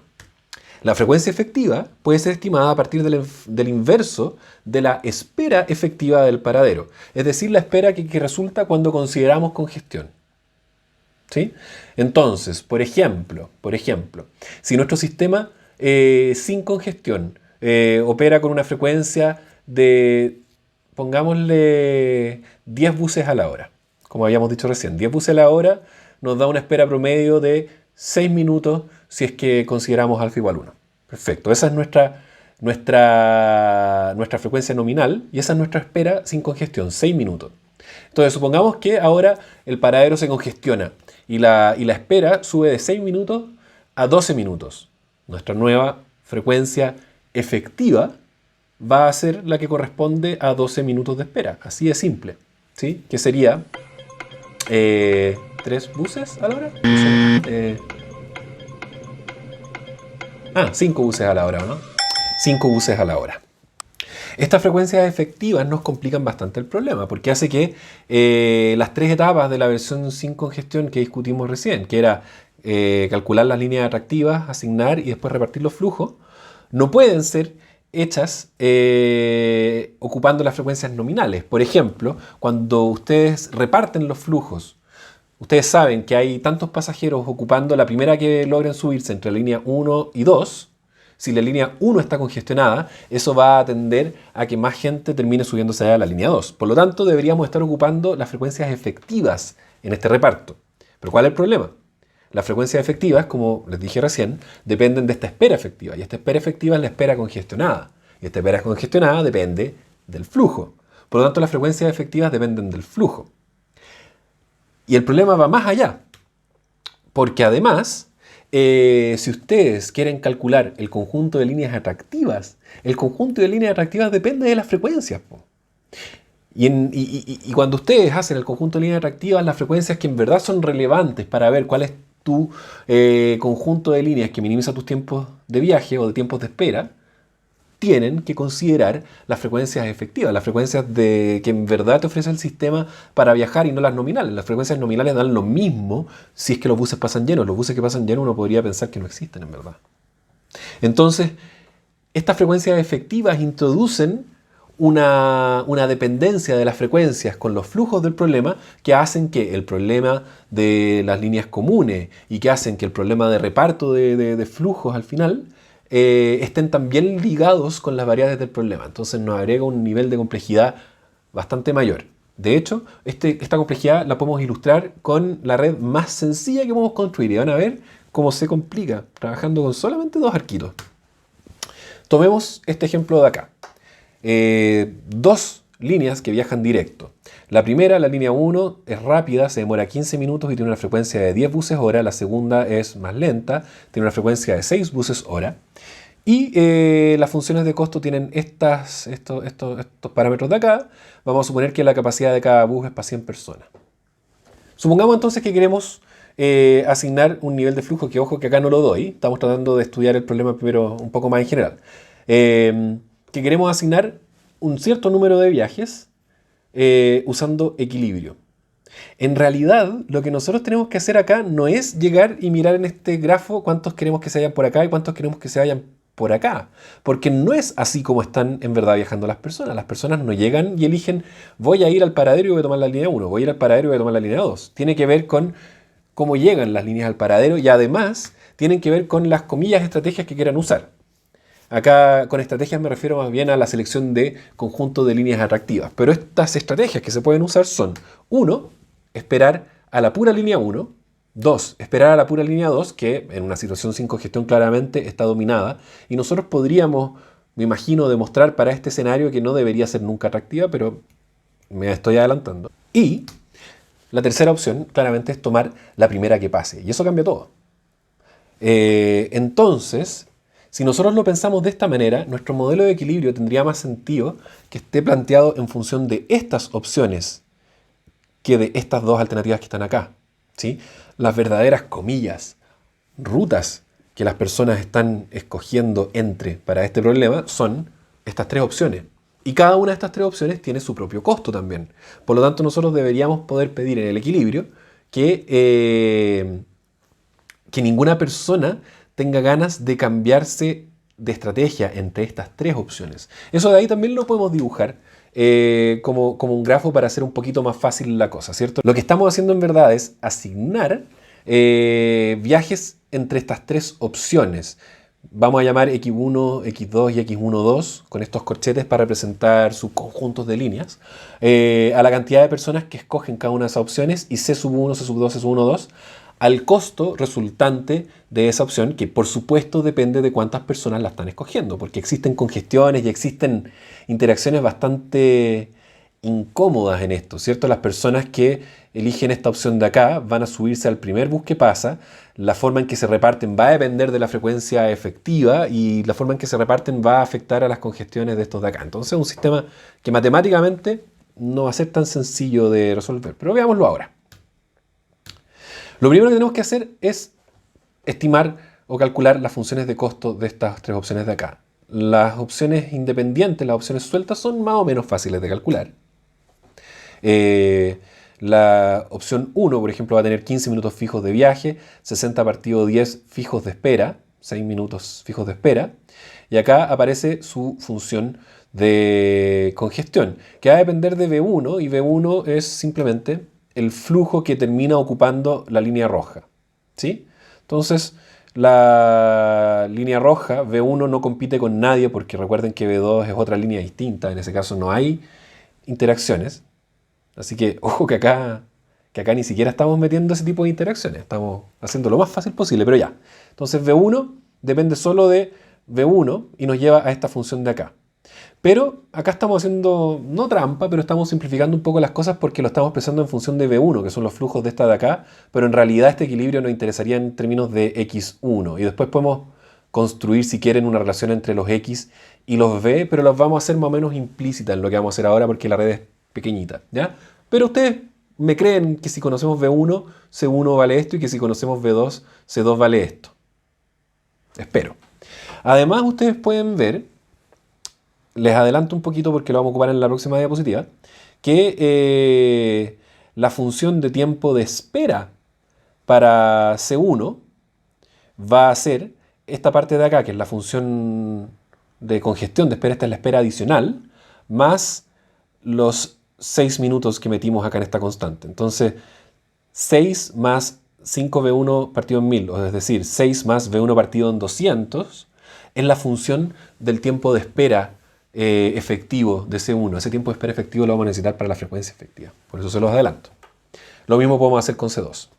la frecuencia efectiva puede ser estimada a partir del inverso de la espera efectiva del paradero, es decir, la espera que resulta cuando consideramos congestión. ¿Sí? Entonces, por ejemplo, si nuestro sistema sin congestión opera con una frecuencia de, pongámosle, 10 buses a la hora, como habíamos dicho recién, 10 buses a la hora nos da una espera promedio de 6 minutos si es que consideramos alfa igual 1. Perfecto, esa es nuestra frecuencia nominal y esa es nuestra espera sin congestión, 6 minutos. Entonces supongamos que ahora el paradero se congestiona y la espera sube de 6 minutos a 12 minutos. Nuestra nueva frecuencia efectiva va a ser la que corresponde a 12 minutos de espera. Así de simple, ¿sí? Que sería 3 buses a la hora. 5 buses a la hora, ¿no? 5 buses a la hora. Estas frecuencias efectivas nos complican bastante el problema, porque hace que las 3 etapas de la versión sin congestión que discutimos recién, que era calcular las líneas atractivas, asignar y después repartir los flujos, no pueden ser hechas ocupando las frecuencias nominales. Por ejemplo, cuando ustedes reparten los flujos, ustedes saben que hay tantos pasajeros ocupando la primera que logren subirse entre la línea 1 y 2, Si la línea 1 está congestionada, eso va a tender a que más gente termine subiéndose a la línea 2. Por lo tanto, deberíamos estar ocupando las frecuencias efectivas en este reparto. Pero ¿cuál es el problema? Las frecuencias efectivas, como les dije recién, dependen de esta espera efectiva. Y esta espera efectiva es la espera congestionada. Y esta espera congestionada depende del flujo. Por lo tanto, las frecuencias efectivas dependen del flujo. Y el problema va más allá. Porque además, si ustedes quieren calcular el conjunto de líneas atractivas, el conjunto de líneas atractivas depende de las frecuencias. Y cuando ustedes hacen el conjunto de líneas atractivas, las frecuencias que en verdad son relevantes para ver cuál es tu conjunto de líneas que minimiza tus tiempos de viaje o de tiempos de espera, tienen que considerar las frecuencias efectivas, las frecuencias que en verdad te ofrece el sistema para viajar y no las nominales. Las frecuencias nominales dan lo mismo si es que los buses pasan llenos. Los buses que pasan llenos uno podría pensar que no existen en verdad. Entonces, estas frecuencias efectivas introducen una dependencia de las frecuencias con los flujos del problema que hacen que el problema de las líneas comunes y que hacen que el problema de reparto de flujos al final estén también ligados con las variables del problema. Entonces nos agrega un nivel de complejidad bastante mayor. De hecho, esta complejidad la podemos ilustrar con la red más sencilla que podemos construir y van a ver cómo se complica trabajando con solamente dos arquitos. Tomemos este ejemplo de acá. Dos líneas que viajan directo. La primera, la línea 1, es rápida, se demora 15 minutos y tiene una frecuencia de 10 buses hora. La segunda es más lenta, tiene una frecuencia de 6 buses hora. Y las funciones de costo tienen estos parámetros de acá. Vamos a suponer que la capacidad de cada bus es para 100 personas. Supongamos entonces que queremos asignar un nivel de flujo, que ojo que acá no lo doy. Estamos tratando de estudiar el problema primero un poco más en general. Que queremos asignar un cierto número de viajes usando equilibrio. En realidad, lo que nosotros tenemos que hacer acá no es llegar y mirar en este grafo cuántos queremos que se vayan por acá y cuántos queremos que se vayan por acá. Porque no es así como están en verdad viajando las personas. Las personas no llegan y eligen, voy a ir al paradero y voy a tomar la línea 1, voy a ir al paradero y voy a tomar la línea 2. Tiene que ver con cómo llegan las líneas al paradero y además tienen que ver con las comillas estrategias que quieran usar. Acá con estrategias me refiero más bien a la selección de conjuntos de líneas atractivas. Pero estas estrategias que se pueden usar son: 1, esperar a la pura línea 1. 2, esperar a la pura línea 2, que en una situación sin congestión claramente está dominada. Y nosotros podríamos, me imagino, demostrar para este escenario que no debería ser nunca atractiva, pero me estoy adelantando. Y la tercera opción claramente es tomar la primera que pase. Y eso cambia todo. Entonces, si nosotros lo pensamos de esta manera, nuestro modelo de equilibrio tendría más sentido que esté planteado en función de estas opciones que de estas dos alternativas que están acá, ¿sí? Las verdaderas comillas, rutas que las personas están escogiendo para este problema son estas tres opciones. Y cada una de estas tres opciones tiene su propio costo también. Por lo tanto, nosotros deberíamos poder pedir en el equilibrio que ninguna persona tenga ganas de cambiarse de estrategia entre estas tres opciones. Eso de ahí también lo podemos dibujar como un grafo para hacer un poquito más fácil la cosa, ¿cierto? Lo que estamos haciendo en verdad es asignar viajes entre estas tres opciones. Vamos a llamar X1, X2 y X1,2 con estos corchetes para representar subconjuntos de líneas a la cantidad de personas que escogen cada una de esas opciones y C1, C2, C1,2 al costo resultante de esa opción, que por supuesto depende de cuántas personas la están escogiendo, porque existen congestiones y existen interacciones bastante incómodas en esto, ¿cierto? Las personas que eligen esta opción de acá van a subirse al primer bus que pasa, la forma en que se reparten va a depender de la frecuencia efectiva y la forma en que se reparten va a afectar a las congestiones de estos de acá. Entonces es un sistema que matemáticamente no va a ser tan sencillo de resolver, pero veámoslo ahora. Lo primero que tenemos que hacer es estimar o calcular las funciones de costo de estas tres opciones de acá. Las opciones independientes, las opciones sueltas, son más o menos fáciles de calcular. La opción 1, por ejemplo, va a tener 15 minutos fijos de viaje, 60 partido 10 fijos de espera, 6 minutos fijos de espera. Y acá aparece su función de congestión, que va a depender de V1, y V1 es simplemente el flujo que termina ocupando la línea roja, ¿sí? Entonces, La línea roja, V1, no compite con nadie porque recuerden que V2 es otra línea distinta. En ese caso no hay interacciones. Así que ojo que acá ni siquiera estamos metiendo ese tipo de interacciones. Estamos haciendo lo más fácil posible, pero ya. Entonces V1 depende solo de V1 y nos lleva a esta función de acá. Pero acá estamos haciendo, no trampa, pero estamos simplificando un poco las cosas porque lo estamos expresando en función de V1, que son los flujos de esta de acá, pero en realidad este equilibrio nos interesaría en términos de X1. Y después podemos construir, si quieren, una relación entre los X y los V, pero las vamos a hacer más o menos implícitas en lo que vamos a hacer ahora porque la red es pequeñita, ¿ya? Pero ustedes me creen que si conocemos V1, C1 vale esto y que si conocemos V2, C2 vale esto. Espero. Además, ustedes pueden ver, les adelanto un poquito porque lo vamos a ocupar en la próxima diapositiva, que la función de tiempo de espera para C1 va a ser esta parte de acá, que es la función de congestión de espera, esta es la espera adicional, más los 6 minutos que metimos acá en esta constante. Entonces, 6 más 5V1 partido en 1000, es decir, 6 más V1 partido en 200, es la función del tiempo de espera efectivo de C1. Ese tiempo de espera efectivo lo vamos a necesitar para la frecuencia efectiva. Por eso se los adelanto. Lo mismo podemos hacer con C2.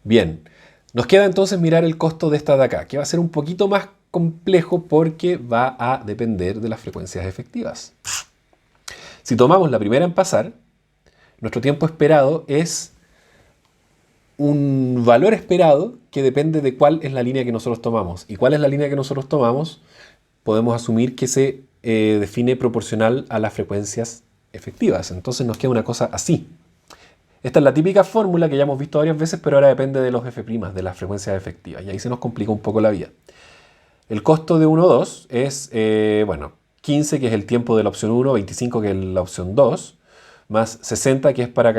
Bien, nos queda entonces mirar el costo de esta de acá, que va a ser un poquito más complejo porque va a depender de las frecuencias efectivas. Si tomamos la primera en pasar, nuestro tiempo esperado es un valor esperado que depende de cuál es la línea que nosotros tomamos. ¿Y cuál es la línea que nosotros tomamos? Podemos asumir que se define proporcional a las frecuencias efectivas. Entonces nos queda una cosa así. Esta es la típica fórmula que ya hemos visto varias veces, pero ahora depende de los F', de las frecuencias efectivas. Y ahí se nos complica un poco la vida. El costo de 1, 2 es, 15, que es el tiempo de la opción 1, 25, que es la opción 2, más 60, que es para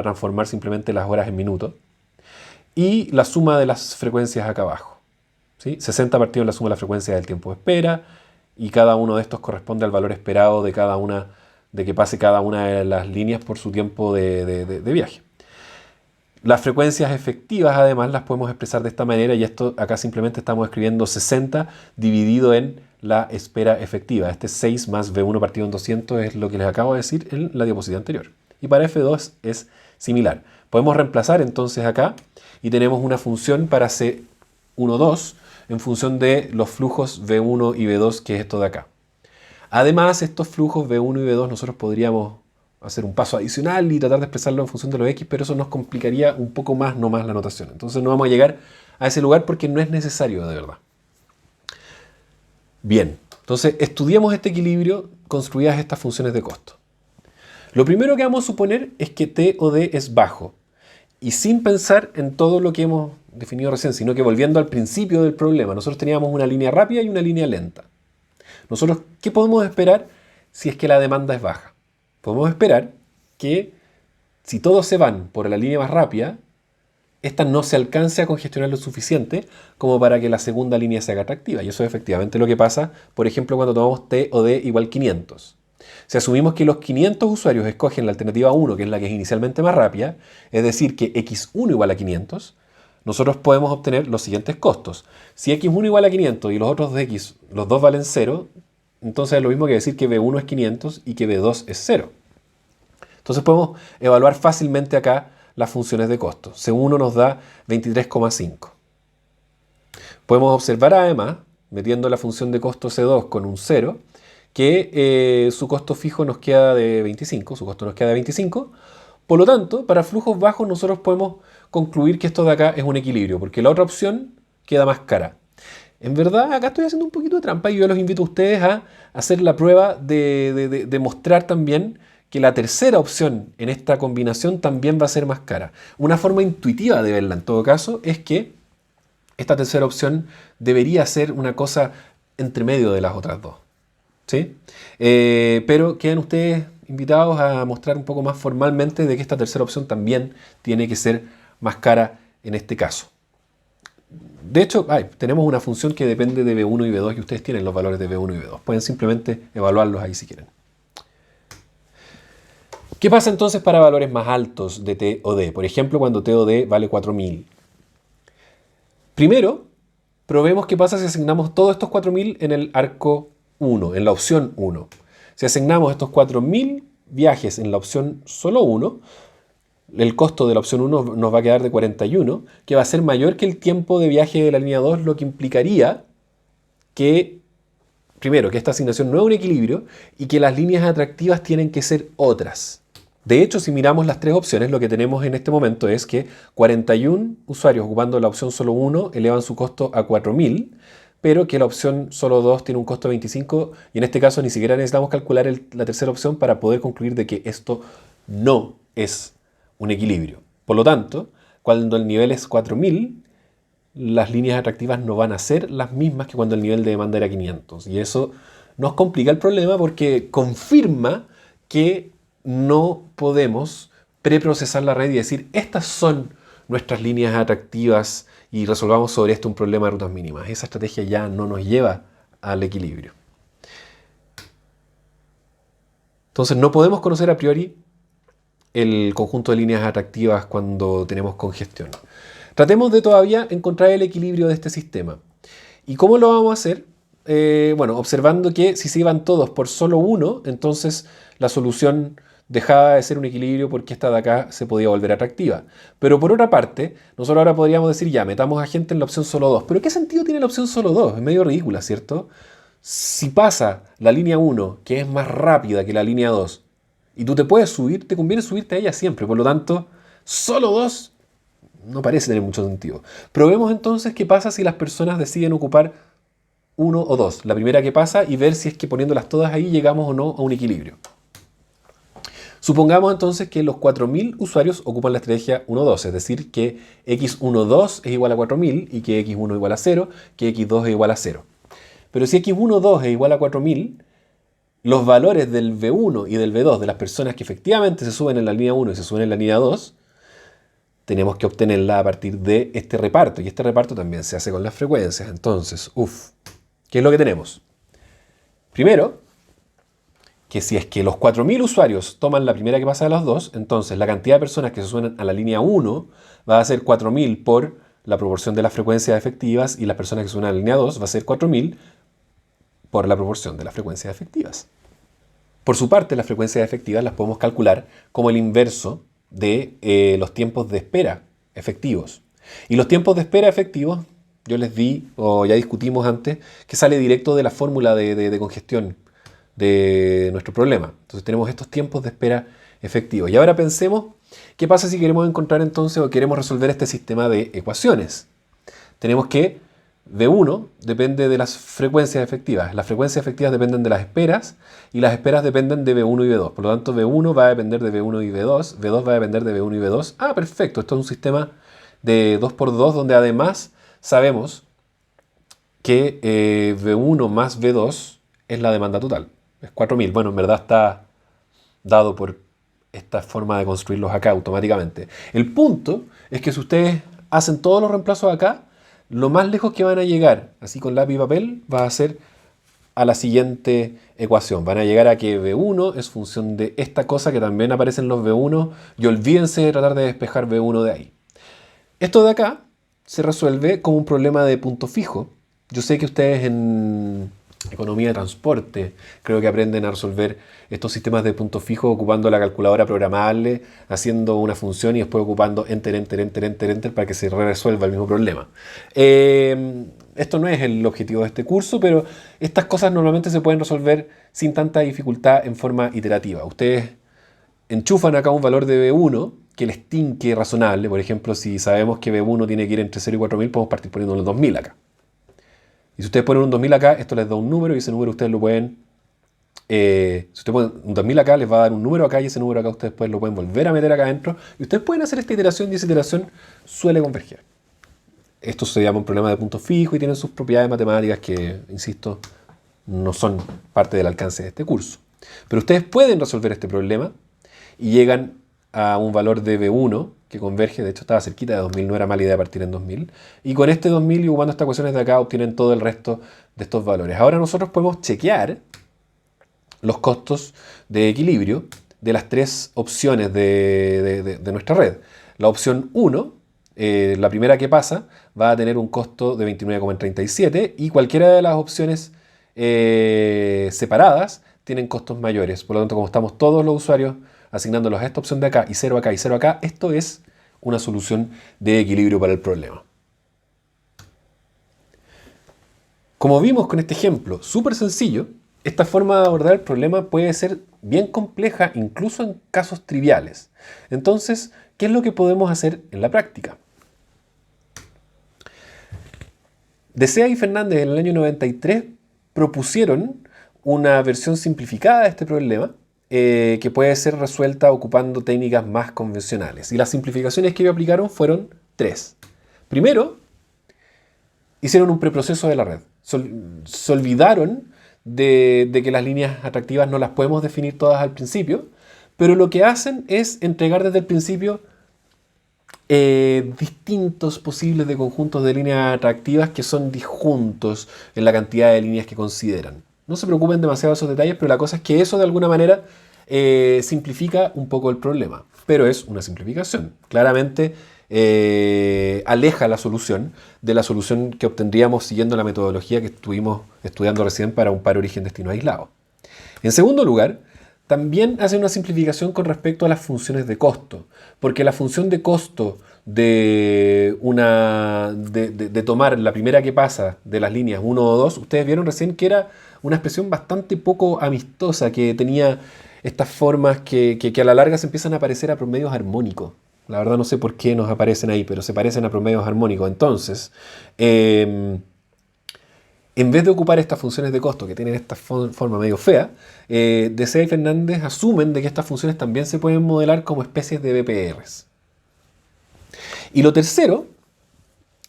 transformar simplemente las horas en minutos, y la suma de las frecuencias acá abajo. ¿Sí? 60 partido en la suma de la frecuencia del tiempo de espera, y cada uno de estos corresponde al valor esperado de cada una, de que pase cada una de las líneas por su tiempo de viaje. Las frecuencias efectivas además las podemos expresar de esta manera, y esto acá simplemente estamos escribiendo 60 dividido en la espera efectiva. Este 6 más V1 partido en 200 es lo que les acabo de decir en la diapositiva anterior. Y para F2 es similar. Podemos reemplazar entonces acá y tenemos una función para C1, 2 en función de los flujos V1 y V2, que es esto de acá. Además, estos flujos V1 y V2 nosotros podríamos hacer un paso adicional y tratar de expresarlo en función de los X, pero eso nos complicaría un poco más nomás la notación. Entonces no vamos a llegar a ese lugar porque no es necesario de verdad. Bien, entonces estudiamos este equilibrio construidas estas funciones de costo. Lo primero que vamos a suponer es que T o D es bajo. Y sin pensar en todo lo que hemos definido recién, sino que volviendo al principio del problema, nosotros teníamos una línea rápida y una línea lenta. Nosotros, ¿qué podemos esperar si es que la demanda es baja? Podemos esperar que si todos se van por la línea más rápida, esta no se alcance a congestionar lo suficiente como para que la segunda línea se haga atractiva. Y eso es efectivamente lo que pasa, por ejemplo, cuando tomamos T o D igual 500. Si asumimos que los 500 usuarios escogen la alternativa 1, que es la que es inicialmente más rápida, es decir, que x1 igual a 500, nosotros podemos obtener los siguientes costos. Si x1 igual a 500 y los otros de x, los dos valen 0, entonces es lo mismo que decir que b1 es 500 y que b2 es 0. Entonces podemos evaluar fácilmente acá las funciones de costo. C1 nos da 23,5. Podemos observar además, metiendo la función de costo C2 con un 0, que su costo fijo nos queda de 25, su costo nos queda de 25. Por lo tanto, para flujos bajos nosotros podemos concluir que esto de acá es un equilibrio, porque la otra opción queda más cara. En verdad, acá estoy haciendo un poquito de trampa y yo los invito a ustedes a hacer la prueba de mostrar también que la tercera opción en esta combinación también va a ser más cara. Una forma intuitiva de verla en todo caso es que esta tercera opción debería ser una cosa entre medio de las otras dos. ¿Sí? Pero quedan ustedes invitados a mostrar un poco más formalmente de que esta tercera opción también tiene que ser más cara en este caso. De hecho, tenemos una función que depende de B1 y B2 y ustedes tienen los valores de B1 y B2. Pueden simplemente evaluarlos ahí si quieren. ¿Qué pasa entonces para valores más altos de T o D? Por ejemplo, cuando T o D vale 4000. Primero, probemos qué pasa si asignamos todos estos 4.000 en el arco 1, en la opción 1. Si asignamos estos 4.000 viajes en la opción solo 1, el costo de la opción 1 nos va a quedar de 41, que va a ser mayor que el tiempo de viaje de la línea 2, lo que implicaría que, primero, que esta asignación no es un equilibrio y que las líneas atractivas tienen que ser otras. De hecho, si miramos las tres opciones, lo que tenemos en este momento es que 41 usuarios ocupando la opción solo 1 elevan su costo a 4.000, pero que la opción solo 2 tiene un costo de 25 y en este caso ni siquiera necesitamos calcular la tercera opción para poder concluir de que esto no es un equilibrio. Por lo tanto, cuando el nivel es 4.000, las líneas atractivas no van a ser las mismas que cuando el nivel de demanda era 500. Y eso nos complica el problema porque confirma que no podemos preprocesar la red y decir, estas son nuestras líneas atractivas y resolvamos sobre esto un problema de rutas mínimas. Esa estrategia ya no nos lleva al equilibrio. Entonces no podemos conocer a priori el conjunto de líneas atractivas cuando tenemos congestión. Tratemos de todavía encontrar el equilibrio de este sistema. ¿Y cómo lo vamos a hacer? Bueno, observando que si se iban todos por solo uno, entonces la solución dejaba de ser un equilibrio porque esta de acá se podía volver atractiva. Pero por otra parte, nosotros ahora podríamos decir, ya, metamos a gente en la opción solo 2. ¿Pero qué sentido tiene la opción solo 2? Es medio ridícula, ¿cierto? Si pasa la línea 1, que es más rápida que la línea 2, y tú te puedes subir, te conviene subirte a ella siempre. Por lo tanto, solo 2 no parece tener mucho sentido. Probemos entonces qué pasa si las personas deciden ocupar 1 o 2. La primera que pasa y ver si es que poniéndolas todas ahí llegamos o no a un equilibrio. Supongamos entonces que los 4.000 usuarios ocupan la estrategia 1-2, es decir, que x1-2 es igual a 4.000 y que x1 es igual a 0, que x2 es igual a 0. Pero si x1-2 es igual a 4.000, los valores del V1 y del V2 de las personas que efectivamente se suben en la línea 1 y se suben en la línea 2, tenemos que obtenerla a partir de este reparto. Y este reparto también se hace con las frecuencias. Entonces, ¿qué es lo que tenemos? Primero, que si es que los 4.000 usuarios toman la primera que pasa de las dos, entonces la cantidad de personas que se suenan a la línea 1 va a ser 4.000 por la proporción de las frecuencias efectivas y las personas que se suenan a la línea 2 va a ser 4.000 por la proporción de las frecuencias efectivas. Por su parte, las frecuencias efectivas las podemos calcular como el inverso de los tiempos de espera efectivos. Y los tiempos de espera efectivos, yo les di, o ya discutimos antes, que sale directo de la fórmula de congestión de nuestro problema. Entonces tenemos estos tiempos de espera efectivos. Y ahora pensemos, ¿qué pasa si queremos encontrar entonces o queremos resolver este sistema de ecuaciones? Tenemos que V1 depende de las frecuencias efectivas. Las frecuencias efectivas dependen de las esperas y las esperas dependen de V1 y V2. Por lo tanto, V1 va a depender de V1 y V2, V2 va a depender de V1 y V2. Ah, perfecto. Esto es un sistema de 2x2 donde además sabemos que V1 más V2 es la demanda total. Es 4.000. Bueno, en verdad está dado por esta forma de construirlos acá automáticamente. El punto es que si ustedes hacen todos los reemplazos acá, lo más lejos que van a llegar, así con lápiz y papel, va a ser a la siguiente ecuación. Van a llegar a que V1 es función de esta cosa que también aparece en los V1 y olvídense de tratar de despejar V1 de ahí. Esto de acá se resuelve como un problema de punto fijo. Yo sé que ustedes en economía de transporte creo que aprenden a resolver estos sistemas de punto fijo ocupando la calculadora programable, haciendo una función y después ocupando enter, enter, enter, enter, enter para que se resuelva el mismo problema. Esto no es el objetivo de este curso, pero estas cosas normalmente se pueden resolver sin tanta dificultad en forma iterativa. Ustedes enchufan acá un valor de B1 que les tinque razonable. Por ejemplo, si sabemos que B1 tiene que ir entre 0 y 4.000, podemos partir poniendo los 2.000 acá. Y si ustedes ponen un 2.000 acá, esto les da un número y ese número ustedes lo pueden... si ustedes ponen un 2.000 acá, les va a dar un número acá y ese número acá ustedes después lo pueden volver a meter acá adentro. Y ustedes pueden hacer esta iteración y esa iteración suele converger. Esto se llama un problema de punto fijo y tienen sus propiedades matemáticas que, insisto, no son parte del alcance de este curso. Pero ustedes pueden resolver este problema y llegan a un valor de B1 que converge, de hecho estaba cerquita de 2.000, no era mala idea partir en 2.000. Y con este 2.000 y ocupando estas ecuaciones de acá obtienen todo el resto de estos valores. Ahora nosotros podemos chequear los costos de equilibrio de las tres opciones de nuestra red. La opción 1 la primera que pasa va a tener un costo de 29,37 y cualquiera de las opciones separadas tienen costos mayores. Por lo tanto, como estamos todos los usuarios asignándolos a esta opción de acá y 0 acá y 0 acá, esto es una solución de equilibrio para el problema. Como vimos con este ejemplo súper sencillo, esta forma de abordar el problema puede ser bien compleja incluso en casos triviales. Entonces, ¿qué es lo que podemos hacer en la práctica? Desea y Fernández en el año 93 propusieron una versión simplificada de este problema que puede ser resuelta ocupando técnicas más convencionales. Y las simplificaciones que ellos aplicaron fueron 3. Primero, hicieron un preproceso de la red. Se olvidaron de que las líneas atractivas no las podemos definir todas al principio, pero lo que hacen es entregar desde el principio distintos posibles de conjuntos de líneas atractivas que son disjuntos en la cantidad de líneas que consideran. No se preocupen demasiado de esos detalles, pero la cosa es que eso de alguna manera simplifica un poco el problema. Pero es una simplificación. Claramente aleja la solución de la solución que obtendríamos siguiendo la metodología que estuvimos estudiando recién para un par origen-destino aislado. En segundo lugar, también hace una simplificación con respecto a las funciones de costo, porque la función de costo de tomar la primera que pasa de las líneas 1 o 2, ustedes vieron recién que era una expresión bastante poco amistosa, que tenía estas formas que a la larga se empiezan a parecer a promedios armónicos. La verdad no sé por qué nos aparecen ahí, pero se parecen a promedios armónicos. Entonces, en vez de ocupar estas funciones de costo que tienen esta forma medio fea, Desea y Fernández asumen de que estas funciones también se pueden modelar como especies de BPRs. Y lo tercero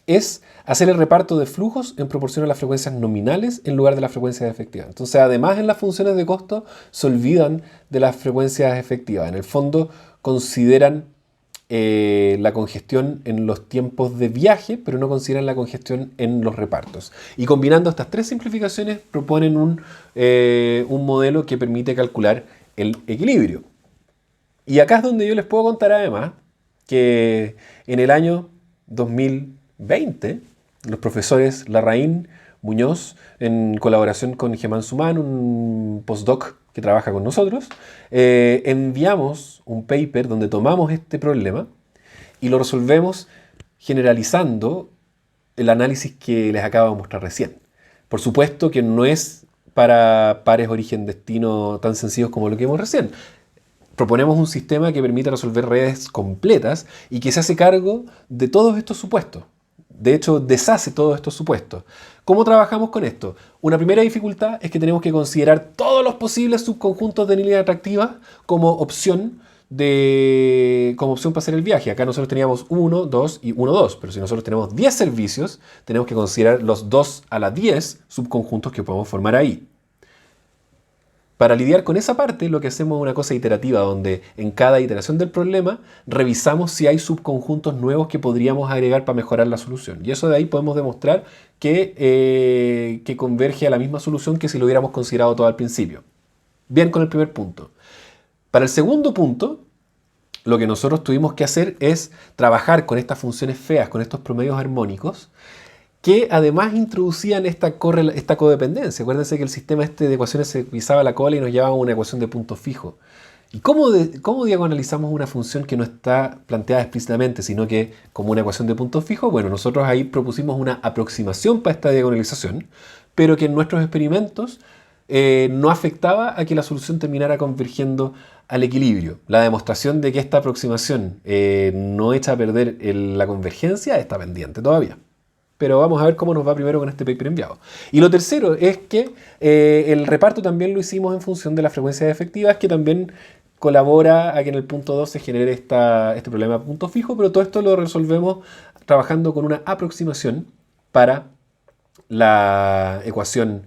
es hacer el reparto de flujos en proporción a las frecuencias nominales en lugar de las frecuencias efectivas. Entonces, además en las funciones de costo se olvidan de las frecuencias efectivas. En el fondo consideran la congestión en los tiempos de viaje, pero no consideran la congestión en los repartos. Y combinando estas 3 simplificaciones proponen un modelo que permite calcular el equilibrio. Y acá es donde yo les puedo contar además que en el año 2020 los profesores Larraín, Muñoz, en colaboración con Germán Sumán, un postdoc que trabaja con nosotros, enviamos un paper donde tomamos este problema y lo resolvemos generalizando el análisis que les acabo de mostrar recién. Por supuesto que no es para pares origen-destino tan sencillos como lo que vimos recién. Proponemos un sistema que permite resolver redes completas y que se hace cargo de todos estos supuestos. De hecho, deshace todos estos supuestos. ¿Cómo trabajamos con esto? Una primera dificultad es que tenemos que considerar todos los posibles subconjuntos de líneas atractivas como opción para hacer el viaje. Acá nosotros teníamos 1, 2 y 1, 2, pero si nosotros tenemos 10 servicios, tenemos que considerar los 2 a la 10 subconjuntos que podemos formar ahí. Para lidiar con esa parte, lo que hacemos es una cosa iterativa, donde en cada iteración del problema revisamos si hay subconjuntos nuevos que podríamos agregar para mejorar la solución. Y eso de ahí podemos demostrar que converge a la misma solución que si lo hubiéramos considerado todo al principio. Bien con el primer punto. Para el segundo punto, lo que nosotros tuvimos que hacer es trabajar con estas funciones feas, con estos promedios armónicos, que además introducían esta codependencia. Acuérdense que el sistema de ecuaciones se pisaba la cola y nos llevaba a una ecuación de punto fijo. ¿Y cómo diagonalizamos una función que no está planteada explícitamente, sino que como una ecuación de punto fijo? Bueno, nosotros ahí propusimos una aproximación para esta diagonalización, pero que en nuestros experimentos no afectaba a que la solución terminara convergiendo al equilibrio. La demostración de que esta aproximación no echa a perder la convergencia está pendiente todavía. Pero vamos a ver cómo nos va primero con este paper enviado. Y lo tercero es que el reparto también lo hicimos en función de las frecuencias efectivas, que también colabora a que en el punto 2 se genere este problema de punto fijo, pero todo esto lo resolvemos trabajando con una aproximación para la ecuación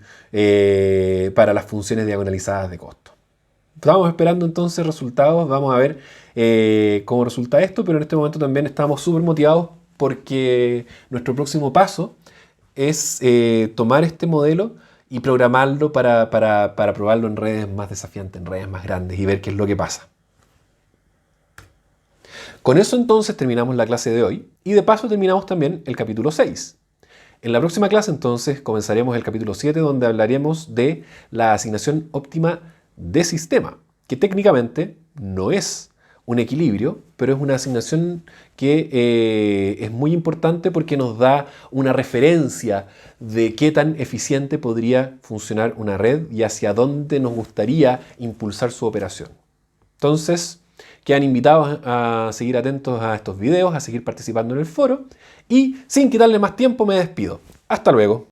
para las funciones diagonalizadas de costo. Estamos esperando entonces resultados, vamos a ver cómo resulta esto, pero en este momento también estamos súper motivados porque nuestro próximo paso es tomar este modelo y programarlo para probarlo en redes más desafiantes, en redes más grandes y ver qué es lo que pasa. Con eso entonces terminamos la clase de hoy y de paso terminamos también el capítulo 6. En la próxima clase entonces comenzaremos el capítulo 7 donde hablaremos de la asignación óptima de sistema, que técnicamente no es un equilibrio, pero es una asignación que es muy importante porque nos da una referencia de qué tan eficiente podría funcionar una red y hacia dónde nos gustaría impulsar su operación. Entonces, quedan invitados a seguir atentos a estos videos, a seguir participando en el foro y sin quitarle más tiempo me despido. Hasta luego.